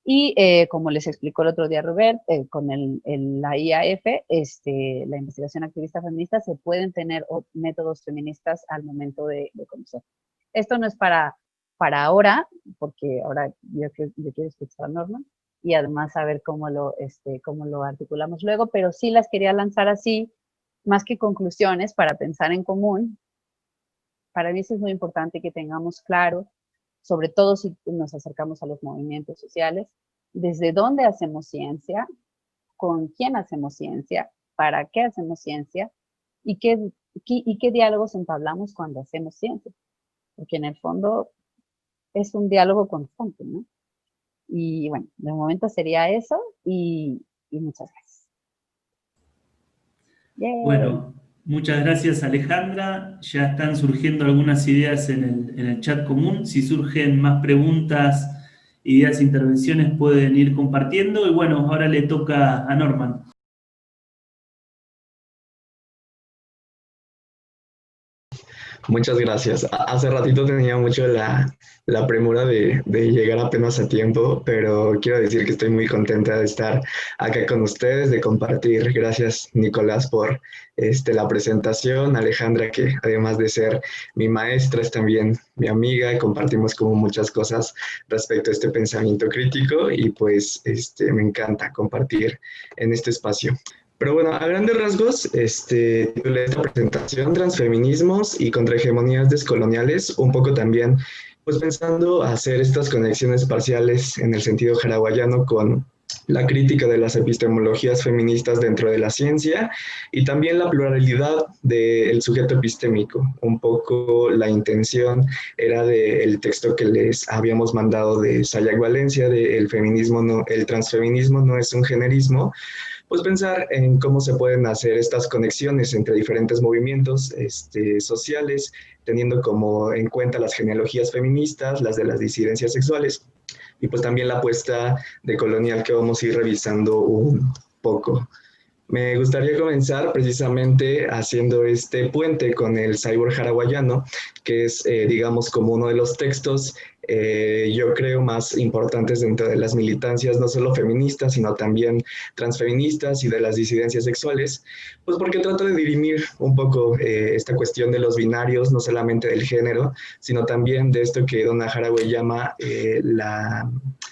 Y como les explicó el otro día Robert, con la IAF, la investigación activista feminista, se pueden tener métodos feministas al momento de conocer. Esto no es para ahora, porque ahora yo quiero escuchar a Norma y además saber cómo lo articulamos luego, pero sí las quería lanzar así, más que conclusiones, para pensar en común. Para mí eso es muy importante que tengamos claro, sobre todo si nos acercamos a los movimientos sociales, desde dónde hacemos ciencia, con quién hacemos ciencia, para qué hacemos ciencia y qué diálogos entablamos cuando hacemos ciencia. Porque en el fondo es un diálogo constante, ¿no? Y bueno, de momento sería eso y muchas gracias. Yay.
Bueno, muchas gracias Alejandra. Ya están surgiendo algunas ideas en el chat común. Si surgen más preguntas ideas e intervenciones pueden ir compartiendo. Y bueno, ahora le toca a Norman.
Muchas gracias. Hace ratito tenía mucho la premura de llegar apenas a tiempo, pero quiero decir que estoy muy contenta de estar acá con ustedes, de compartir. Gracias, Nicolás, por la presentación. Alejandra, que además de ser mi maestra, es también mi amiga. Compartimos como muchas cosas respecto a este pensamiento crítico y pues me encanta compartir en este espacio. Pero bueno, a grandes rasgos, titulé esta presentación Transfeminismos y contrahegemonías descoloniales, un poco también, pues pensando hacer estas conexiones parciales en el sentido haraguayano con la crítica de las epistemologías feministas dentro de la ciencia y también la pluralidad del sujeto epistémico. Un poco la intención era del texto que les habíamos mandado de Sayak Valencia, de el transfeminismo no es un generismo, pues pensar en cómo se pueden hacer estas conexiones entre diferentes movimientos sociales, teniendo como en cuenta las genealogías feministas, las de las disidencias sexuales, y pues también la apuesta de colonial que vamos a ir revisando un poco. Me gustaría comenzar precisamente haciendo este puente con el Cyborg haraguayano, que es, digamos, como uno de los textos, yo creo, más importantes dentro de las militancias, no solo feministas, sino también transfeministas y de las disidencias sexuales, pues porque trata de dirimir un poco esta cuestión de los binarios, no solamente del género, sino también de esto que Donna Haraway llama la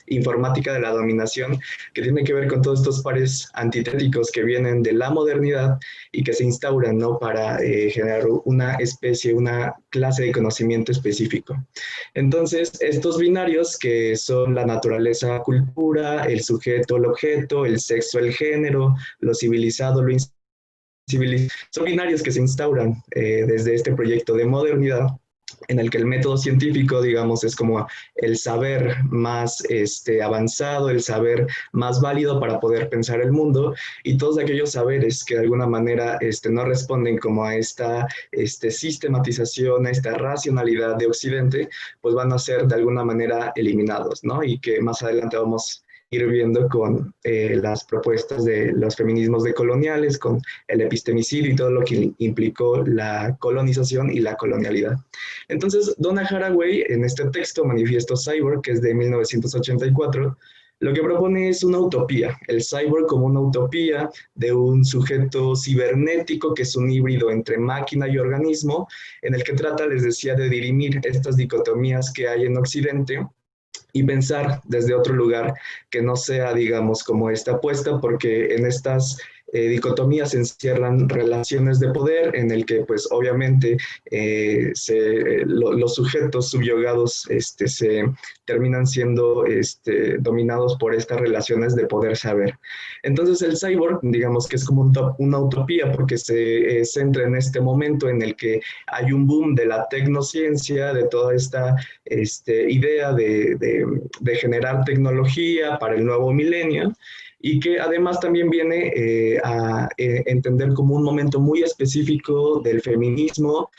informática de la dominación, que tiene que ver con todos estos pares antitéticos que vienen de la modernidad y que se instauran, ¿no?, para generar una especie, una clase de conocimiento específico. Entonces, estos binarios que son la naturaleza, cultura, el sujeto, el objeto, el sexo, el género, lo civilizado, lo incivilizado, son binarios que se instauran desde este proyecto de modernidad, en el que el método científico, digamos, es como el saber más avanzado, el saber más válido para poder pensar el mundo, y todos aquellos saberes que de alguna manera no responden como a esta sistematización, a esta racionalidad de Occidente, pues van a ser de alguna manera eliminados, ¿no? Y que más adelante vamos ir viendo con las propuestas de los feminismos decoloniales, con el epistemicidio y todo lo que implicó la colonización y la colonialidad. Entonces, Donna Haraway, en este texto, Manifiesto Cyborg, que es de 1984, lo que propone es una utopía, el cyborg como una utopía de un sujeto cibernético que es un híbrido entre máquina y organismo, en el que trata, les decía, de dirimir estas dicotomías que hay en Occidente y pensar desde otro lugar que no sea, digamos, como esta apuesta, porque en estas dicotomías se encierran relaciones de poder en el que, pues, obviamente, los sujetos subyugados se terminan siendo dominados por estas relaciones de poder saber. Entonces, el cyborg, digamos que es como una utopía, porque se centra en este momento en el que hay un boom de la tecnociencia, de toda esta idea de generar tecnología para el nuevo milenio, y que además también viene a entender como un momento muy específico del feminismo,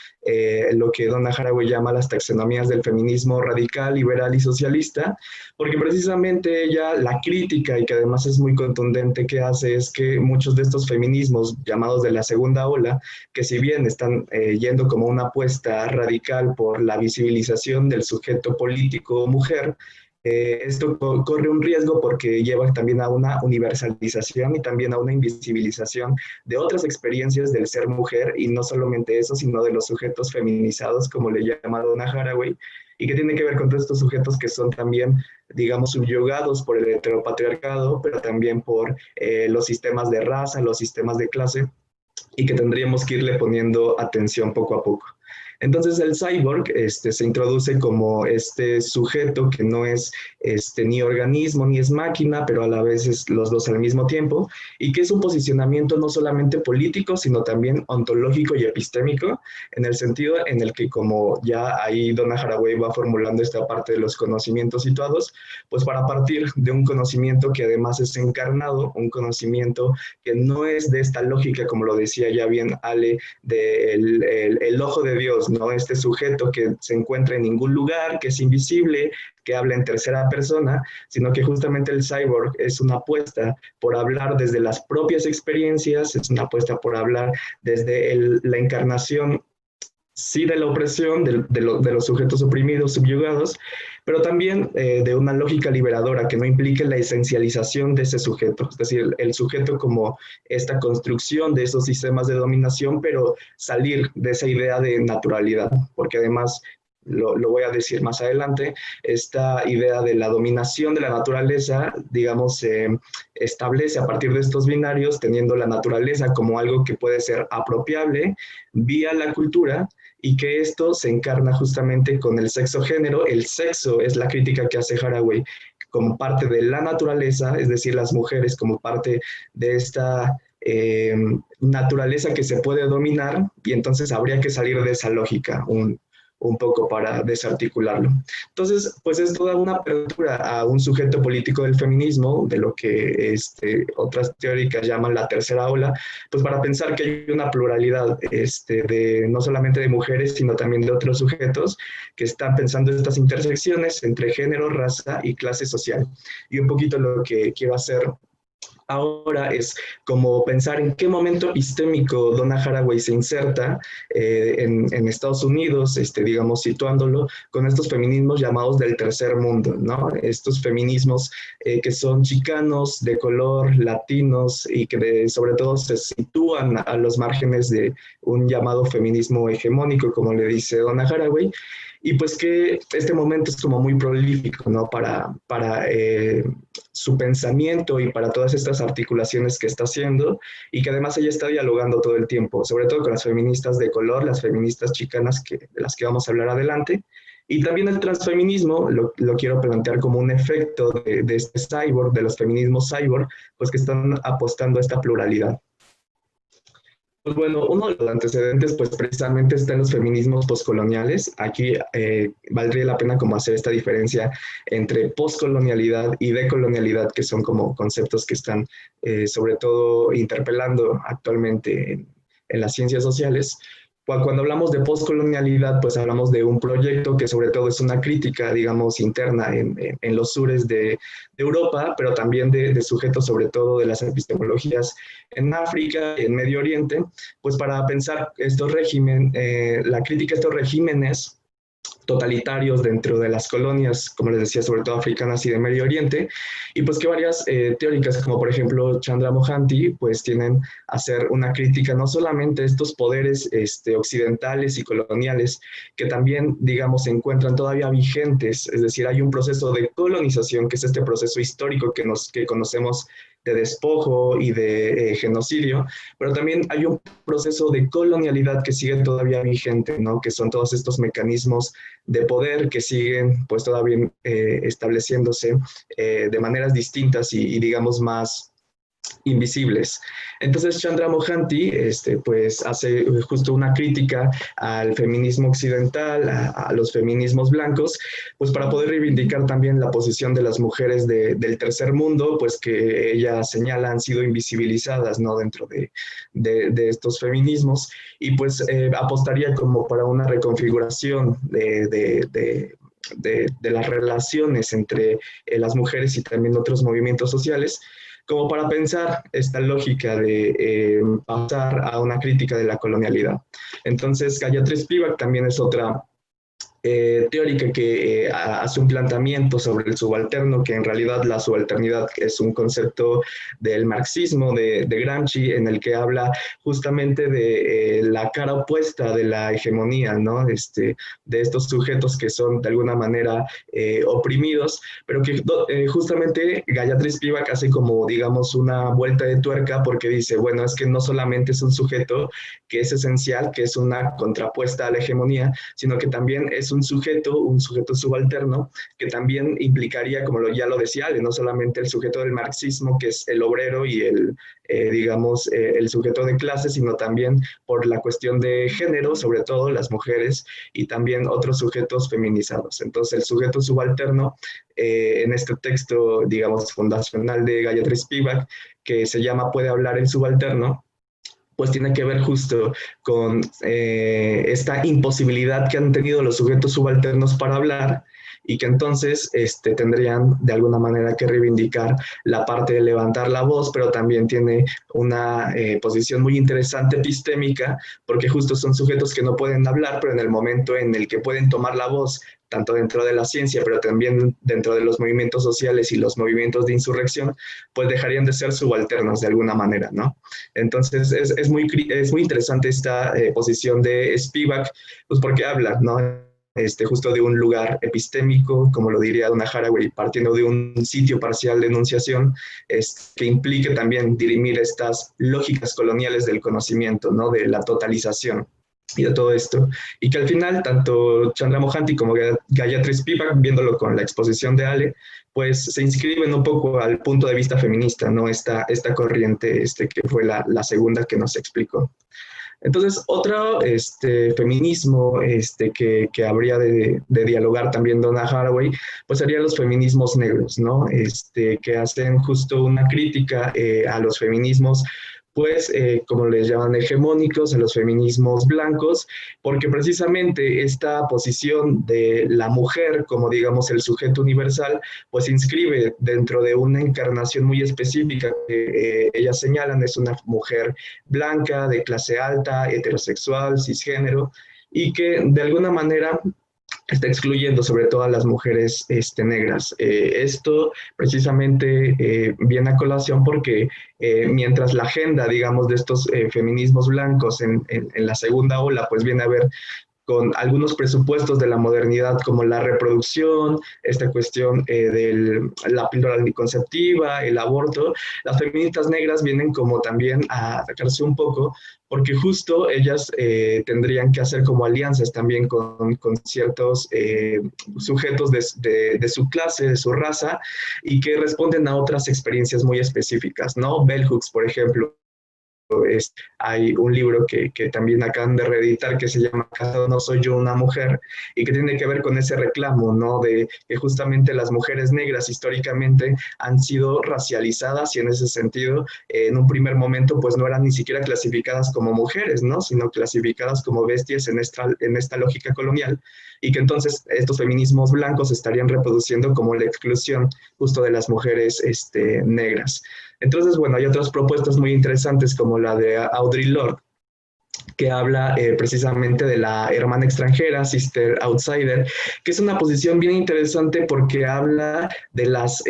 lo que Donna Haraway llama las taxonomías del feminismo radical, liberal y socialista, porque precisamente ella la crítica, y que además es muy contundente que hace, es que muchos de estos feminismos llamados de la segunda ola, que si bien están yendo como una apuesta radical por la visibilización del sujeto político mujer, esto corre un riesgo porque lleva también a una universalización y también a una invisibilización de otras experiencias del ser mujer, y no solamente eso, sino de los sujetos feminizados, como le llama Donna Haraway, y que tiene que ver con todos estos sujetos que son también, digamos, subyugados por el heteropatriarcado, pero también por los sistemas de raza, los sistemas de clase, y que tendríamos que irle poniendo atención poco a poco. Entonces el cyborg se introduce como este sujeto que no es ni organismo ni es máquina, pero a la vez es los dos al mismo tiempo, y que es un posicionamiento no solamente político, sino también ontológico y epistémico, en el sentido en el que, como ya ahí Donna Haraway va formulando esta parte de los conocimientos situados, pues para partir de un conocimiento que además es encarnado, un conocimiento que no es de esta lógica, como lo decía ya bien Ale, del el ojo de Dios, ¿no? Este sujeto que se encuentra en ningún lugar, que es invisible, que habla en tercera persona, sino que justamente el cyborg es una apuesta por hablar desde las propias experiencias, es una apuesta por hablar desde la encarnación, sí, de la opresión, de los sujetos oprimidos, subyugados, pero también de una lógica liberadora que no implique la esencialización de ese sujeto, es decir, el sujeto como esta construcción de esos sistemas de dominación, pero salir de esa idea de naturalidad, porque además, lo voy a decir más adelante, esta idea de la dominación de la naturaleza, digamos, se establece a partir de estos binarios, teniendo la naturaleza como algo que puede ser apropiable vía la cultura, y que esto se encarna justamente con el sexo-género. El sexo es la crítica que hace Haraway como parte de la naturaleza, es decir, las mujeres como parte de esta naturaleza que se puede dominar, y entonces habría que salir de esa lógica un poco para desarticularlo. Entonces, pues es toda una apertura a un sujeto político del feminismo, de lo que otras teóricas llaman la tercera ola, pues para pensar que hay una pluralidad de no solamente de mujeres, sino también de otros sujetos que están pensando estas intersecciones entre género, raza y clase social. Y un poquito lo que quiero hacer ahora es como pensar en qué momento epistémico Donna Haraway se inserta en Estados Unidos, digamos, situándolo con estos feminismos llamados del tercer mundo, ¿no? Estos feminismos que son chicanos, de color, latinos, y que sobre todo se sitúan a los márgenes de un llamado feminismo hegemónico, como le dice Donna Haraway. Y pues que este momento es como muy prolífico, ¿no? Para su pensamiento y para todas estas articulaciones que está haciendo, y que además ella está dialogando todo el tiempo, sobre todo con las feministas de color, las feministas chicanas de las que vamos a hablar adelante. Y también el transfeminismo lo quiero plantear como un efecto de este cyborg, de los feminismos cyborg, pues que están apostando a esta pluralidad. Pues bueno, uno de los antecedentes pues precisamente está en los feminismos postcoloniales. Aquí valdría la pena como hacer esta diferencia entre postcolonialidad y decolonialidad, que son como conceptos que están sobre todo interpelando actualmente en las ciencias sociales. Cuando hablamos de postcolonialidad, pues hablamos de un proyecto que sobre todo es una crítica, digamos, interna en los sures de Europa, pero también de sujetos sobre todo de las epistemologías en África, en Medio Oriente, pues para pensar estos regímenes, la crítica a estos regímenes totalitarios dentro de las colonias, como les decía, sobre todo africanas y de Medio Oriente, y pues que varias teóricas, como por ejemplo Chandra Mohanty, pues tienen a hacer una crítica no solamente a estos poderes occidentales y coloniales, que también, digamos, se encuentran todavía vigentes, es decir, hay un proceso de colonización, que es este proceso histórico que conocemos de despojo y de genocidio, pero también hay un proceso de colonialidad que sigue todavía vigente, ¿no? Que son todos estos mecanismos de poder que siguen pues todavía estableciéndose de maneras distintas y digamos más invisibles. Entonces Chandra Mohanty pues hace justo una crítica al feminismo occidental, a los feminismos blancos, pues para poder reivindicar también la posición de las mujeres del tercer mundo, pues que ella señala han sido invisibilizadas, ¿no? Dentro de estos feminismos, y pues apostaría como para una reconfiguración de las relaciones entre las mujeres y también otros movimientos sociales, como para pensar esta lógica de pasar a una crítica de la colonialidad. Entonces, Gayatri Spivak también es otra teórica que hace un planteamiento sobre el subalterno, que en realidad la subalternidad es un concepto del marxismo de Gramsci, en el que habla justamente de la cara opuesta de la hegemonía, ¿no? De estos sujetos que son de alguna manera oprimidos, pero que justamente Gayatri Spivak hace como, digamos, una vuelta de tuerca, porque dice, bueno, es que no solamente es un sujeto que es esencial, que es una contrapuesta a la hegemonía, sino que también es un sujeto subalterno, que también implicaría, como ya lo decía Ale, no solamente el sujeto del marxismo, que es el obrero y el sujeto de clase, sino también por la cuestión de género, sobre todo las mujeres, y también otros sujetos feminizados. Entonces el sujeto subalterno, en este texto, digamos, fundacional de Gayatri Spivak, que se llama Puede hablar el subalterno, pues tiene que ver justo con esta imposibilidad que han tenido los sujetos subalternos para hablar, y que entonces tendrían de alguna manera que reivindicar la parte de levantar la voz, pero también tiene una posición muy interesante epistémica, porque justo son sujetos que no pueden hablar, pero en el momento en el que pueden tomar la voz, tanto dentro de la ciencia, pero también dentro de los movimientos sociales y los movimientos de insurrección, pues dejarían de ser subalternos de alguna manera, ¿no? Entonces es muy interesante esta posición de Spivak, pues porque habla, ¿no? Justo de un lugar epistémico, como lo diría Donna Haraway, partiendo de un sitio parcial de enunciación, que implique también dirimir estas lógicas coloniales del conocimiento, ¿no? De la totalización y de todo esto, y que al final tanto Chandra Mohanty como Gayatri Spivak, viéndolo con la exposición de Ale, pues se inscriben un poco al punto de vista feminista, ¿no? Esta corriente que fue la segunda que nos explicó. Entonces, otro feminismo que habría de dialogar también Donna Haraway, pues serían los feminismos negros, ¿no? Que hacen justo una crítica a los feminismos, pues, como les llaman, hegemónicos, a los feminismos blancos, porque precisamente esta posición de la mujer como, digamos, el sujeto universal, pues se inscribe dentro de una encarnación muy específica que ellas señalan, es una mujer blanca, de clase alta, heterosexual, cisgénero, y que de alguna manera está excluyendo sobre todo a las mujeres negras. Esto precisamente viene a colación porque mientras la agenda, digamos, de estos feminismos blancos en la segunda ola, pues viene a ver con algunos presupuestos de la modernidad como la reproducción, esta cuestión de la píldora anticonceptiva, el aborto, las feministas negras vienen como también a atacarse un poco, porque justo ellas tendrían que hacer como alianzas también con ciertos sujetos de su clase, de su raza, y que responden a otras experiencias muy específicas, ¿no? Bell Hooks, por ejemplo, hay un libro que también acaban de reeditar que se llama ¿Acaso no soy yo una mujer? Y que tiene que ver con ese reclamo, ¿no? De que justamente las mujeres negras históricamente han sido racializadas y en ese sentido, en un primer momento, pues no eran ni siquiera clasificadas como mujeres, ¿no? Sino clasificadas como bestias en esta lógica colonial, y que entonces estos feminismos blancos estarían reproduciendo como la exclusión justo de las mujeres negras. Entonces, bueno, hay otras propuestas muy interesantes como la de Audre Lorde, que habla precisamente de la hermana extranjera, Sister Outsider, que es una posición bien interesante porque habla de las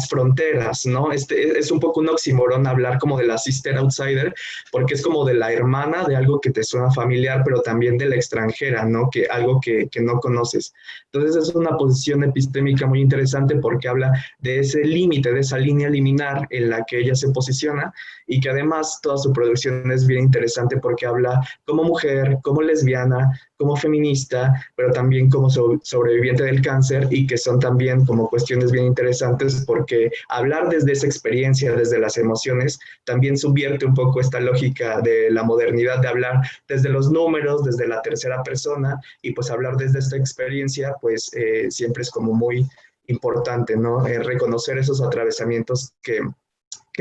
fronteras, ¿no? Es un poco un oxímoron hablar como de la Sister Outsider, porque es como de la hermana de algo que te suena familiar, pero también de la extranjera, ¿no? Algo que no conoces. Entonces es una posición epistémica muy interesante porque habla de ese límite, de esa línea liminar en la que ella se posiciona, y que además toda su producción es bien interesante porque habla como mujer, como lesbiana, como feminista, pero también como sobreviviente del cáncer, y que son también como cuestiones bien interesantes porque hablar desde esa experiencia, desde las emociones, también subvierte un poco esta lógica de la modernidad de hablar desde los números, desde la tercera persona, y pues hablar desde esta experiencia, pues siempre es como muy importante, ¿no? Reconocer esos atravesamientos que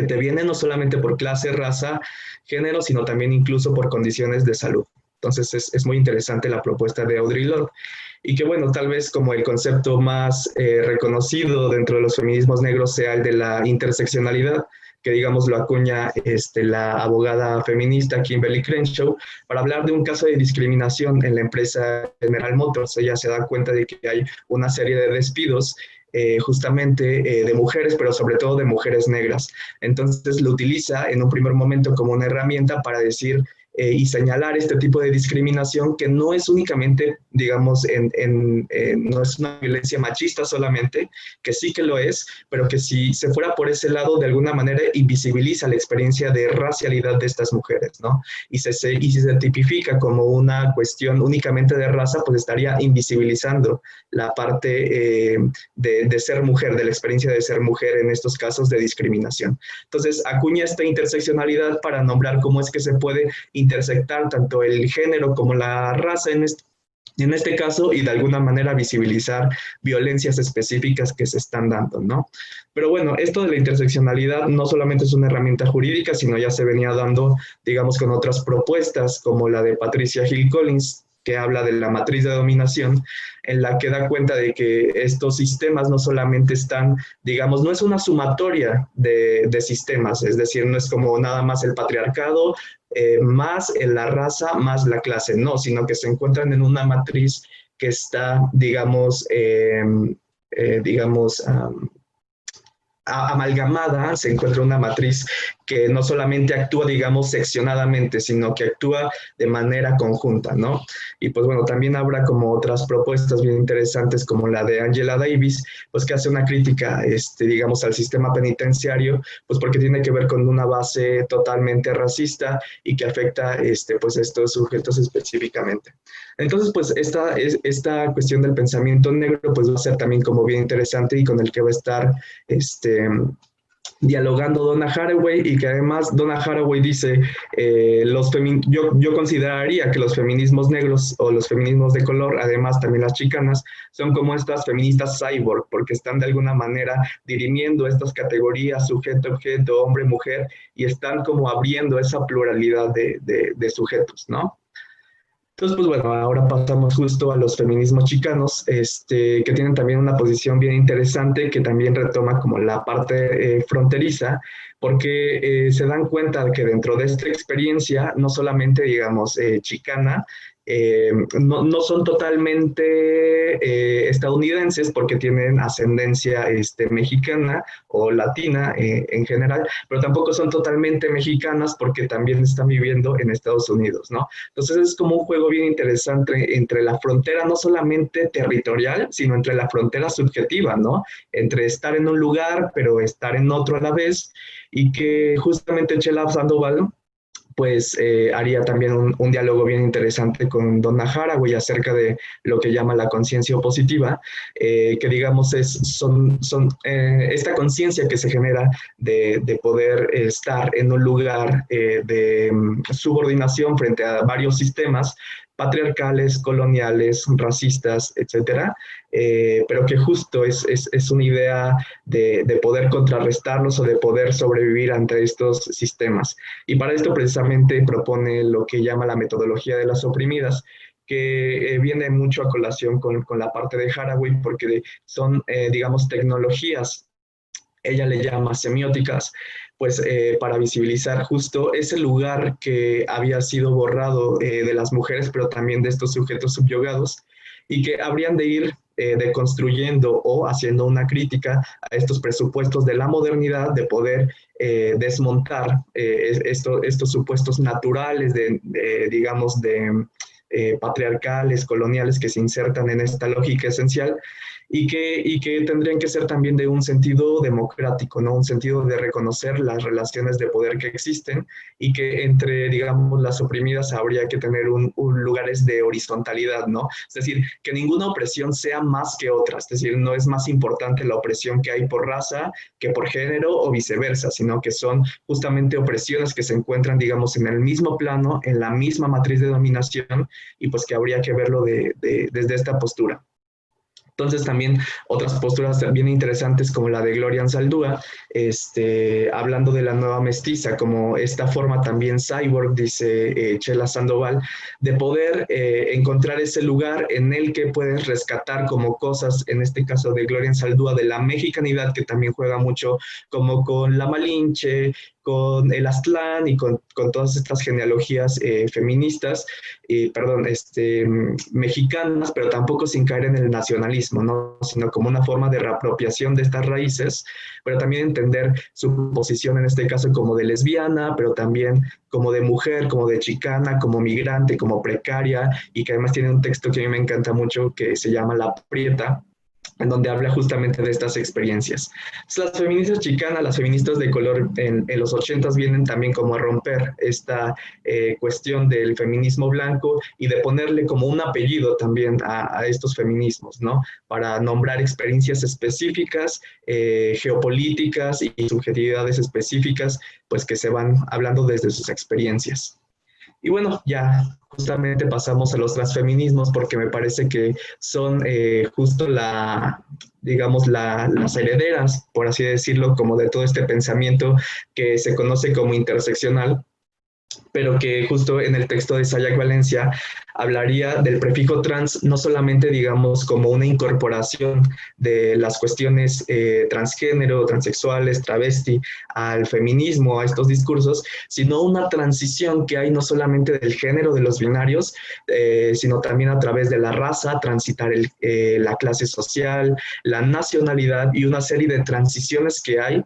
te vienen no solamente por clase, raza, género, sino también incluso por condiciones de salud. Entonces es muy interesante la propuesta de Audre Lorde. Y que bueno, tal vez como el concepto más reconocido dentro de los feminismos negros sea el de la interseccionalidad, que digamos lo acuña la abogada feminista Kimberly Crenshaw para hablar de un caso de discriminación en la empresa General Motors. Ella se da cuenta de que hay una serie de despidos justamente de mujeres, pero sobre todo de mujeres negras. Entonces lo utiliza en un primer momento como una herramienta para decir y señalar este tipo de discriminación que no es únicamente, digamos, no es una violencia machista solamente, que sí que lo es, pero que si se fuera por ese lado, de alguna manera invisibiliza la experiencia de racialidad de estas mujeres, ¿no? Y si se tipifica como una cuestión únicamente de raza, pues estaría invisibilizando la parte de ser mujer, de la experiencia de ser mujer en estos casos de discriminación. Entonces, acuña esta interseccionalidad para nombrar cómo es que se puede intersectar tanto el género como la raza en en este caso, y de alguna manera visibilizar violencias específicas que se están dando, ¿no? Pero bueno, esto de la interseccionalidad no solamente es una herramienta jurídica, sino ya se venía dando, digamos, con otras propuestas, como la de Patricia Hill Collins, que habla de la matriz de dominación, en la que da cuenta de que estos sistemas no solamente están, digamos, no es una sumatoria de sistemas, es decir, no es como nada más el patriarcado, más la raza, más la clase, no, sino que se encuentran en una matriz que está, digamos, amalgamada, se encuentra una matriz que no solamente actúa, digamos, seccionadamente, sino que actúa de manera conjunta, ¿no? Y pues bueno, también habrá como otras propuestas bien interesantes como la de Angela Davis, pues que hace una crítica, digamos, al sistema penitenciario, pues porque tiene que ver con una base totalmente racista y que afecta, pues estos sujetos específicamente. Entonces, pues esta cuestión del pensamiento negro, pues va a ser también como bien interesante y con el que va a estar, dialogando Donna Haraway, y que además Donna Haraway dice, yo consideraría que los feminismos negros o los feminismos de color, además también las chicanas, son como estas feministas cyborg, porque están de alguna manera dirimiendo estas categorías, sujeto, objeto, hombre, mujer, y están como abriendo esa pluralidad de sujetos, ¿no? Entonces, pues bueno, ahora pasamos justo a los feminismos chicanos, que tienen también una posición bien interesante, que también retoma como la parte fronteriza, porque se dan cuenta de que dentro de esta experiencia, no solamente, digamos, chicana, no son totalmente estadounidenses porque tienen ascendencia mexicana o latina en general, pero tampoco son totalmente mexicanas porque también están viviendo en Estados Unidos, ¿no? Entonces es como un juego bien interesante entre la frontera no solamente territorial, sino entre la frontera subjetiva, ¿no? Entre estar en un lugar, pero estar en otro a la vez, y que justamente Chela Sandoval pues haría también un diálogo bien interesante con Donna Haraway acerca de lo que llama la conciencia opositiva, que digamos esta conciencia que se genera de poder estar en un lugar de subordinación frente a varios sistemas patriarcales, coloniales, racistas, etcétera, pero que justo es una idea de poder contrarrestarlos o de poder sobrevivir ante estos sistemas. Y para esto precisamente propone lo que llama la metodología de las oprimidas, que viene mucho a colación con la parte de Haraway, porque son, digamos, tecnologías, ella le llama semióticas, pues para visibilizar justo ese lugar que había sido borrado de las mujeres, pero también de estos sujetos subyugados, y que habrían de ir deconstruyendo o haciendo una crítica a estos presupuestos de la modernidad, de poder desmontar estos supuestos naturales digamos, patriarcales, coloniales, que se insertan en esta lógica esencial, y que tendrían que ser también de un sentido democrático, ¿no? Un sentido de reconocer las relaciones de poder que existen, y que entre, digamos, las oprimidas habría que tener lugares de horizontalidad, ¿no? Es decir, que ninguna opresión sea más que otra, es decir, no es más importante la opresión que hay por raza que por género o viceversa, sino que son justamente opresiones que se encuentran, digamos, en el mismo plano, en la misma matriz de dominación, y pues que habría que verlo desde esta postura. Entonces también otras posturas bien interesantes como la de Gloria Anzaldúa, hablando de la nueva mestiza, como esta forma también cyborg, dice Chela Sandoval, de poder encontrar ese lugar en el que puedes rescatar como cosas, en este caso de Gloria Anzaldúa, de la mexicanidad, que también juega mucho como con la Malinche, con el Aztlán y con todas estas genealogías feministas, mexicanas, pero tampoco sin caer en el nacionalismo, ¿no? Sino como una forma de reapropiación de estas raíces, pero también entender su posición en este caso como de lesbiana, pero también como de mujer, como de chicana, como migrante, como precaria, y que además tiene un texto que a mí me encanta mucho que se llama La Prieta, en donde habla justamente de estas experiencias. Entonces, las feministas chicanas, las feministas de color en los 80s vienen también como a romper esta cuestión del feminismo blanco y de ponerle como un apellido también a estos feminismos, ¿no? Para nombrar experiencias específicas, geopolíticas y subjetividades específicas, pues que se van hablando desde sus experiencias. Y bueno, ya justamente pasamos a los transfeminismos porque me parece que son justo digamos, las herederas, por así decirlo, como de todo este pensamiento que se conoce como interseccional, pero que justo en el texto de Sayak Valencia hablaría del prefijo trans no solamente, digamos, como una incorporación de las cuestiones transgénero, transexuales, travesti, al feminismo, a estos discursos, sino una transición que hay no solamente del género de los binarios, sino también a través de la raza, transitar la clase social, la nacionalidad y una serie de transiciones que hay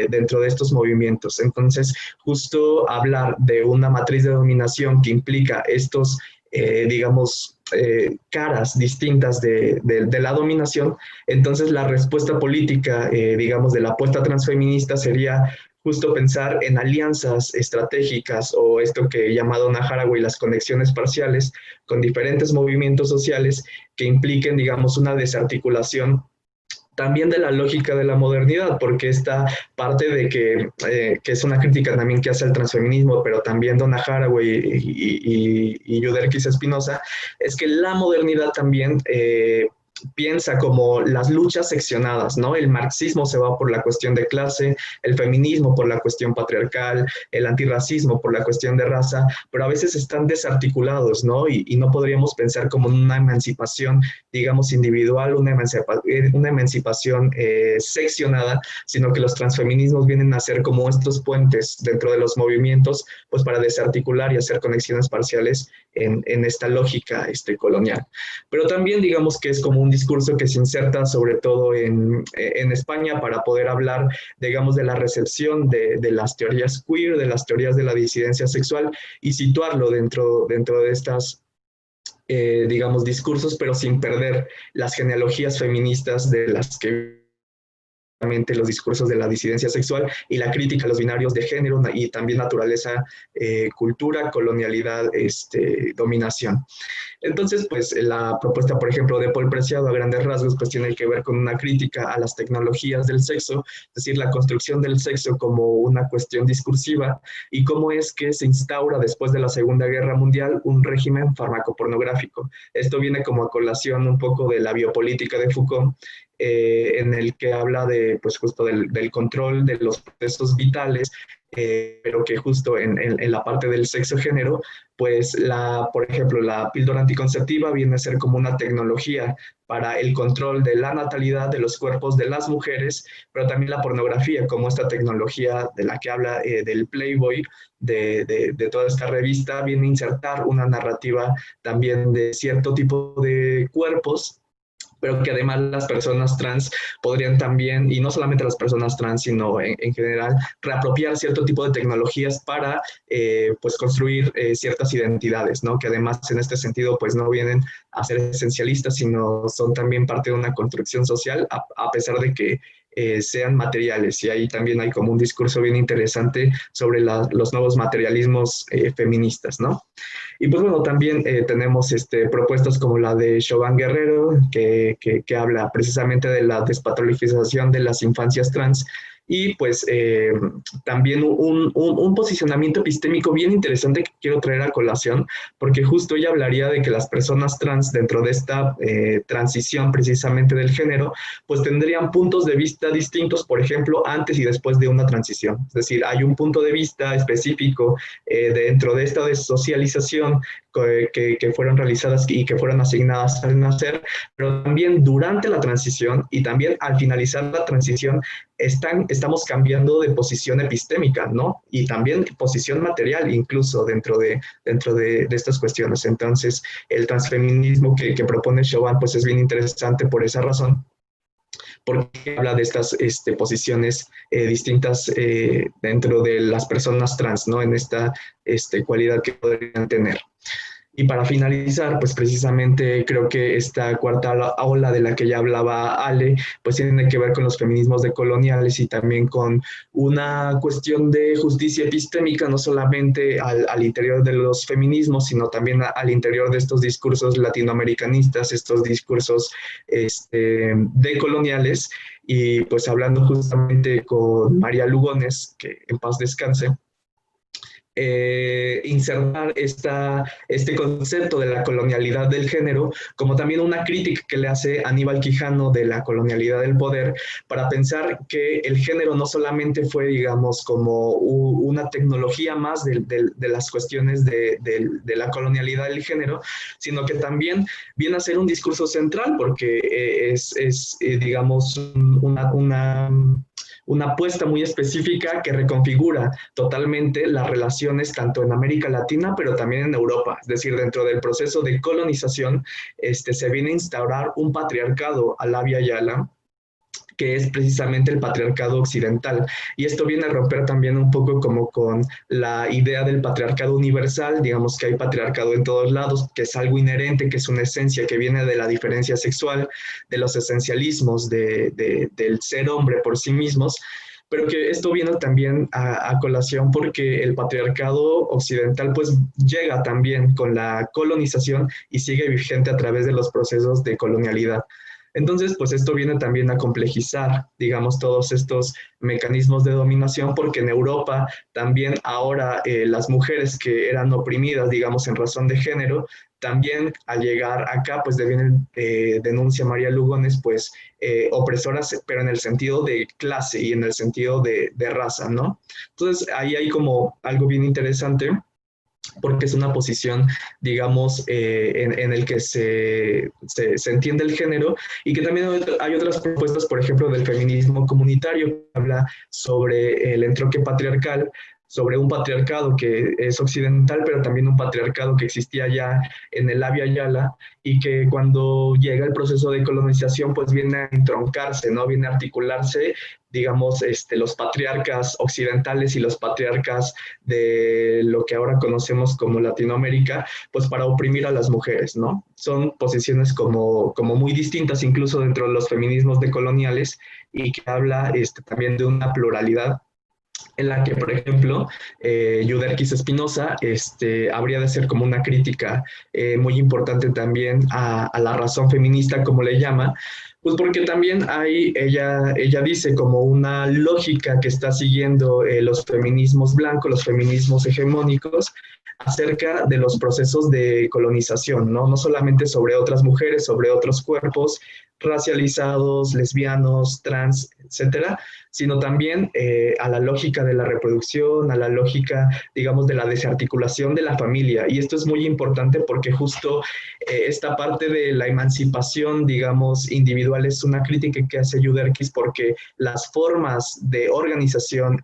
dentro de estos movimientos. Entonces, justo hablar de una matriz de dominación que implica estos, digamos, caras distintas de la dominación, entonces la respuesta política, digamos, de la apuesta transfeminista sería justo pensar en alianzas estratégicas o esto que llama Donna Haraway las conexiones parciales con diferentes movimientos sociales que impliquen, digamos, una desarticulación también de la lógica de la modernidad, porque esta parte de que es una crítica también que hace el transfeminismo, pero también Donna Haraway y Yudelkis Espinosa, es que la modernidad también piensa como las luchas seccionadas, ¿no? El marxismo se va por la cuestión de clase, el feminismo por la cuestión patriarcal, el antirracismo por la cuestión de raza, pero a veces están desarticulados, ¿no? Y no podríamos pensar como una emancipación, digamos, individual, una emancipación seccionada, sino que los transfeminismos vienen a ser como estos puentes dentro de los movimientos, pues para desarticular y hacer conexiones parciales en esta lógica colonial. Pero también digamos que es como un discurso que se inserta sobre todo en España para poder hablar, digamos, de la recepción de las teorías queer, de las teorías de la disidencia sexual y situarlo dentro de estas digamos, discursos, pero sin perder las genealogías feministas de las que los discursos de la disidencia sexual y la crítica a los binarios de género y también naturaleza, cultura, colonialidad, dominación. Entonces, pues la propuesta, por ejemplo, de Paul Preciado a grandes rasgos, pues tiene que ver con una crítica a las tecnologías del sexo, es decir, la construcción del sexo como una cuestión discursiva y cómo es que se instaura después de la Segunda Guerra Mundial un régimen farmacopornográfico. Esto viene como a colación un poco de la biopolítica de Foucault, en el que habla de, pues justo del control de los procesos vitales, pero que justo en la parte del sexo-género, pues por ejemplo, la píldora anticonceptiva viene a ser como una tecnología para el control de la natalidad de los cuerpos de las mujeres, pero también la pornografía como esta tecnología de la que habla del Playboy, de toda esta revista, viene a insertar una narrativa también de cierto tipo de cuerpos, pero que además las personas trans podrían también, y no solamente las personas trans, sino en general, reapropiar cierto tipo de tecnologías para pues construir ciertas identidades, ¿no? Que además en este sentido pues no vienen a ser esencialistas, sino son también parte de una construcción social, a pesar de que sean materiales. Y ahí también hay como un discurso bien interesante sobre los nuevos materialismos feministas, ¿no? Y pues bueno, también tenemos propuestas como la de Chauvin Guerrero, que habla precisamente de la despatologización de las infancias trans, y pues también un posicionamiento epistémico bien interesante que quiero traer a colación, porque justo ella hablaría de que las personas trans dentro de esta transición precisamente del género, pues tendrían puntos de vista distintos, por ejemplo, antes y después de una transición. Es decir, hay un punto de vista específico dentro de esta desocialización que fueron realizadas y que fueron asignadas al nacer, pero también durante la transición y también al finalizar la transición estamos cambiando de posición epistémica, ¿no? Y también posición material incluso dentro de estas cuestiones. Entonces, el transfeminismo que propone Chauvin pues es bien interesante por esa razón, porque habla de estas posiciones distintas dentro de las personas trans, ¿no? En esta cualidad que podrían tener. Y para finalizar, pues precisamente creo que esta cuarta ola de la que ya hablaba Ale, pues tiene que ver con los feminismos decoloniales y también con una cuestión de justicia epistémica, no solamente al interior de los feminismos, sino también al interior de estos discursos latinoamericanistas, estos discursos decoloniales. Y pues hablando justamente con María Lugones, que en paz descanse, insertar este concepto de la colonialidad del género como también una crítica que le hace Aníbal Quijano de la colonialidad del poder, para pensar que el género no solamente fue, digamos, como una tecnología más de las cuestiones de la colonialidad del género, sino que también viene a ser un discurso central, porque digamos, una apuesta muy específica que reconfigura totalmente las relaciones tanto en América Latina, pero también en Europa. Es decir, dentro del proceso de colonización, se viene a instaurar un patriarcado a la via Yala, que es precisamente el patriarcado occidental. Y esto viene a romper también un poco como con la idea del patriarcado universal, digamos que hay patriarcado en todos lados, que es algo inherente, que es una esencia que viene de la diferencia sexual, de los esencialismos del ser hombre por sí mismos, pero que esto viene también a colación porque el patriarcado occidental pues llega también con la colonización y sigue vigente a través de los procesos de colonialidad. Entonces, pues esto viene también a complejizar, digamos, todos estos mecanismos de dominación, porque en Europa también ahora las mujeres que eran oprimidas, digamos, en razón de género, también al llegar acá, pues devienen, denuncia María Lugones, pues opresoras, pero en el sentido de clase y en el sentido de raza, ¿no? Entonces, ahí hay como algo bien interesante, porque es una posición, digamos, en el que se entiende el género, y que también hay otras propuestas, por ejemplo, del feminismo comunitario, que habla sobre el entroque patriarcal, sobre un patriarcado que es occidental, pero también un patriarcado que existía ya en el Abya Yala, y que cuando llega el proceso de colonización, pues viene a entroncarse, ¿no? Viene a articularse, digamos, los patriarcas occidentales y los patriarcas de lo que ahora conocemos como Latinoamérica, pues para oprimir a las mujeres, ¿no? Son posiciones como muy distintas, incluso dentro de los feminismos decoloniales, y que habla también de una pluralidad en la que, por ejemplo, Yuderquis Espinosa habría de ser como una crítica muy importante también a la razón feminista, como le llama, pues porque también hay, ella dice como una lógica que está siguiendo los feminismos blancos, los feminismos hegemónicos, acerca de los procesos de colonización, ¿no? No solamente sobre otras mujeres, sobre otros cuerpos racializados, lesbianos, trans, etcétera, sino también a la lógica de la reproducción, a la lógica, digamos, de la desarticulación de la familia. Y esto es muy importante porque justo esta parte de la emancipación, digamos, individual es una crítica que hace Yuderquis, porque las formas de organización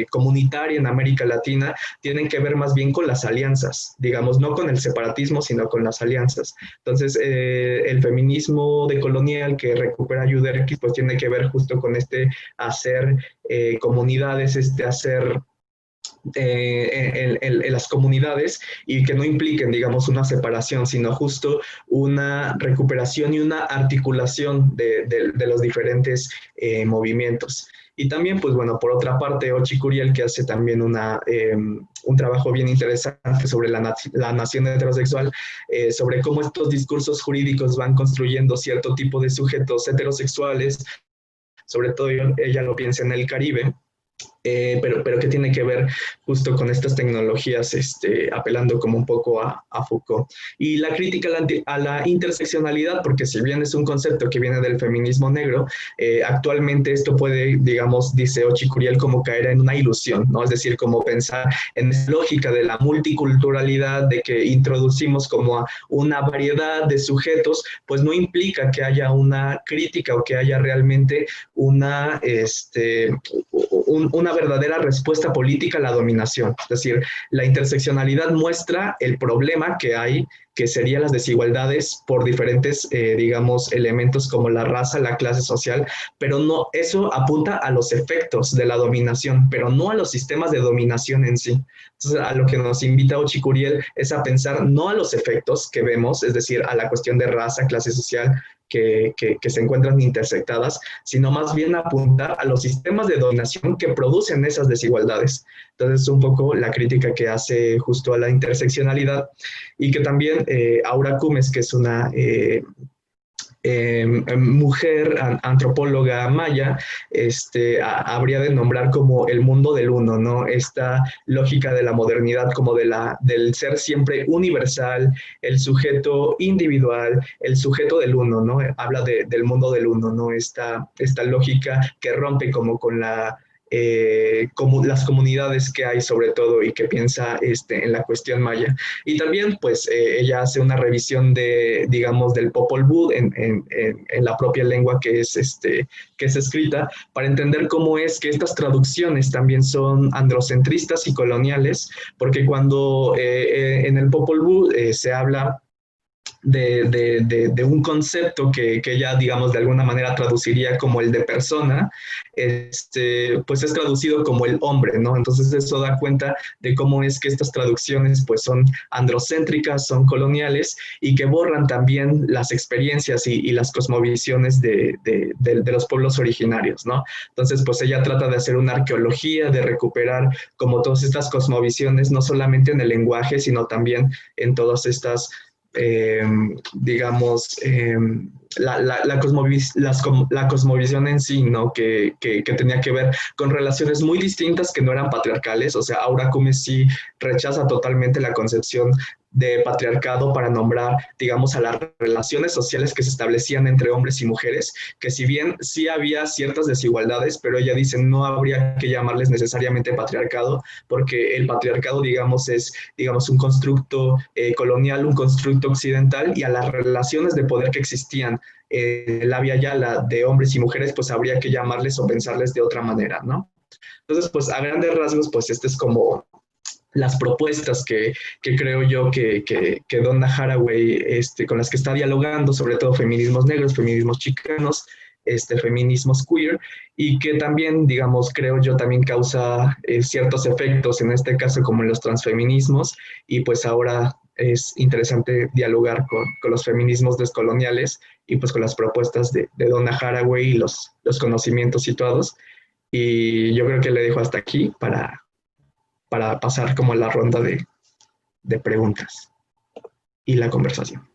comunitaria en América Latina tienen que ver más bien con las alianzas, digamos, no con el separatismo, sino con las alianzas. Entonces, el feminismo decolonial que recupera Yuderquis, pues tiene que ver justo con hacer comunidades, hacer en las comunidades, y que no impliquen, digamos, una separación, sino justo una recuperación y una articulación de los diferentes movimientos. Y también, pues bueno, por otra parte, Ochi Curiel, que hace también un trabajo bien interesante sobre la nación heterosexual, sobre cómo estos discursos jurídicos van construyendo cierto tipo de sujetos heterosexuales, sobre todo ella lo piensa en el Caribe, pero que tiene que ver justo con estas tecnologías, apelando como un poco a Foucault. Y la crítica a la interseccionalidad, porque si bien es un concepto que viene del feminismo negro, actualmente esto puede, digamos, dice Ochi Curiel, como caer en una ilusión, ¿no? Es decir, como pensar en esa lógica de la multiculturalidad, de que introducimos como una variedad de sujetos, pues no implica que haya una crítica o que haya realmente una verdadera respuesta política a la dominación. Es decir, la interseccionalidad muestra el problema que hay, que serían las desigualdades por diferentes, digamos, elementos como la raza, la clase social, pero no, eso apunta a los efectos de la dominación, pero no a los sistemas de dominación en sí. Entonces, a lo que nos invita Ochi Curiel es a pensar no a los efectos que vemos, es decir, a la cuestión de raza, clase social, que se encuentran intersectadas, sino más bien apuntar a los sistemas de dominación que producen esas desigualdades. Entonces, un poco la crítica que hace justo a la interseccionalidad, y que también Aura Cumes, que es una mujer antropóloga maya, habría de nombrar como el mundo del uno, ¿no? Esta lógica de la modernidad como del ser siempre universal, el sujeto individual, el sujeto del uno, ¿no? Habla del mundo del uno, ¿no? Esta lógica que rompe como con como las comunidades que hay sobre todo y que piensa en la cuestión maya. Y también pues ella hace una revisión digamos, del Popol Vuh en la propia lengua que es escrita, para entender cómo es que estas traducciones también son androcentristas y coloniales, porque cuando en el Popol Vuh se habla de un concepto que ella, digamos, de alguna manera traduciría como el de persona, pues es traducido como el hombre, ¿no? Entonces eso da cuenta de cómo es que estas traducciones pues son androcéntricas, son coloniales y que borran también las experiencias y las cosmovisiones de los pueblos originarios, ¿no? Entonces pues ella trata de hacer una arqueología, de recuperar como todas estas cosmovisiones, no solamente en el lenguaje, sino también en todas estas digamos, la cosmovisión en sí, ¿no? Que tenía que ver con relaciones muy distintas que no eran patriarcales. O sea, Aura Cumes sí rechaza totalmente la concepción de patriarcado para nombrar, digamos, a las relaciones sociales que se establecían entre hombres y mujeres, que si bien sí había ciertas desigualdades, pero ella dice no habría que llamarles necesariamente patriarcado, porque el patriarcado, digamos, es, digamos, un constructo colonial, un constructo occidental, y a las relaciones de poder que existían la vía yala de hombres y mujeres, pues habría que llamarles o pensarles de otra manera, ¿no? Entonces, pues a grandes rasgos, pues este es como las propuestas que creo yo que Donna Haraway, con las que está dialogando, sobre todo feminismos negros, feminismos chicanos, feminismos queer, y que también, digamos, creo yo también causa ciertos efectos, en este caso como en los transfeminismos, y pues ahora es interesante dialogar con los feminismos descoloniales y pues con las propuestas de Donna Haraway y los conocimientos situados. Y yo creo que le dejo hasta aquí para pasar como a la ronda de preguntas y la conversación.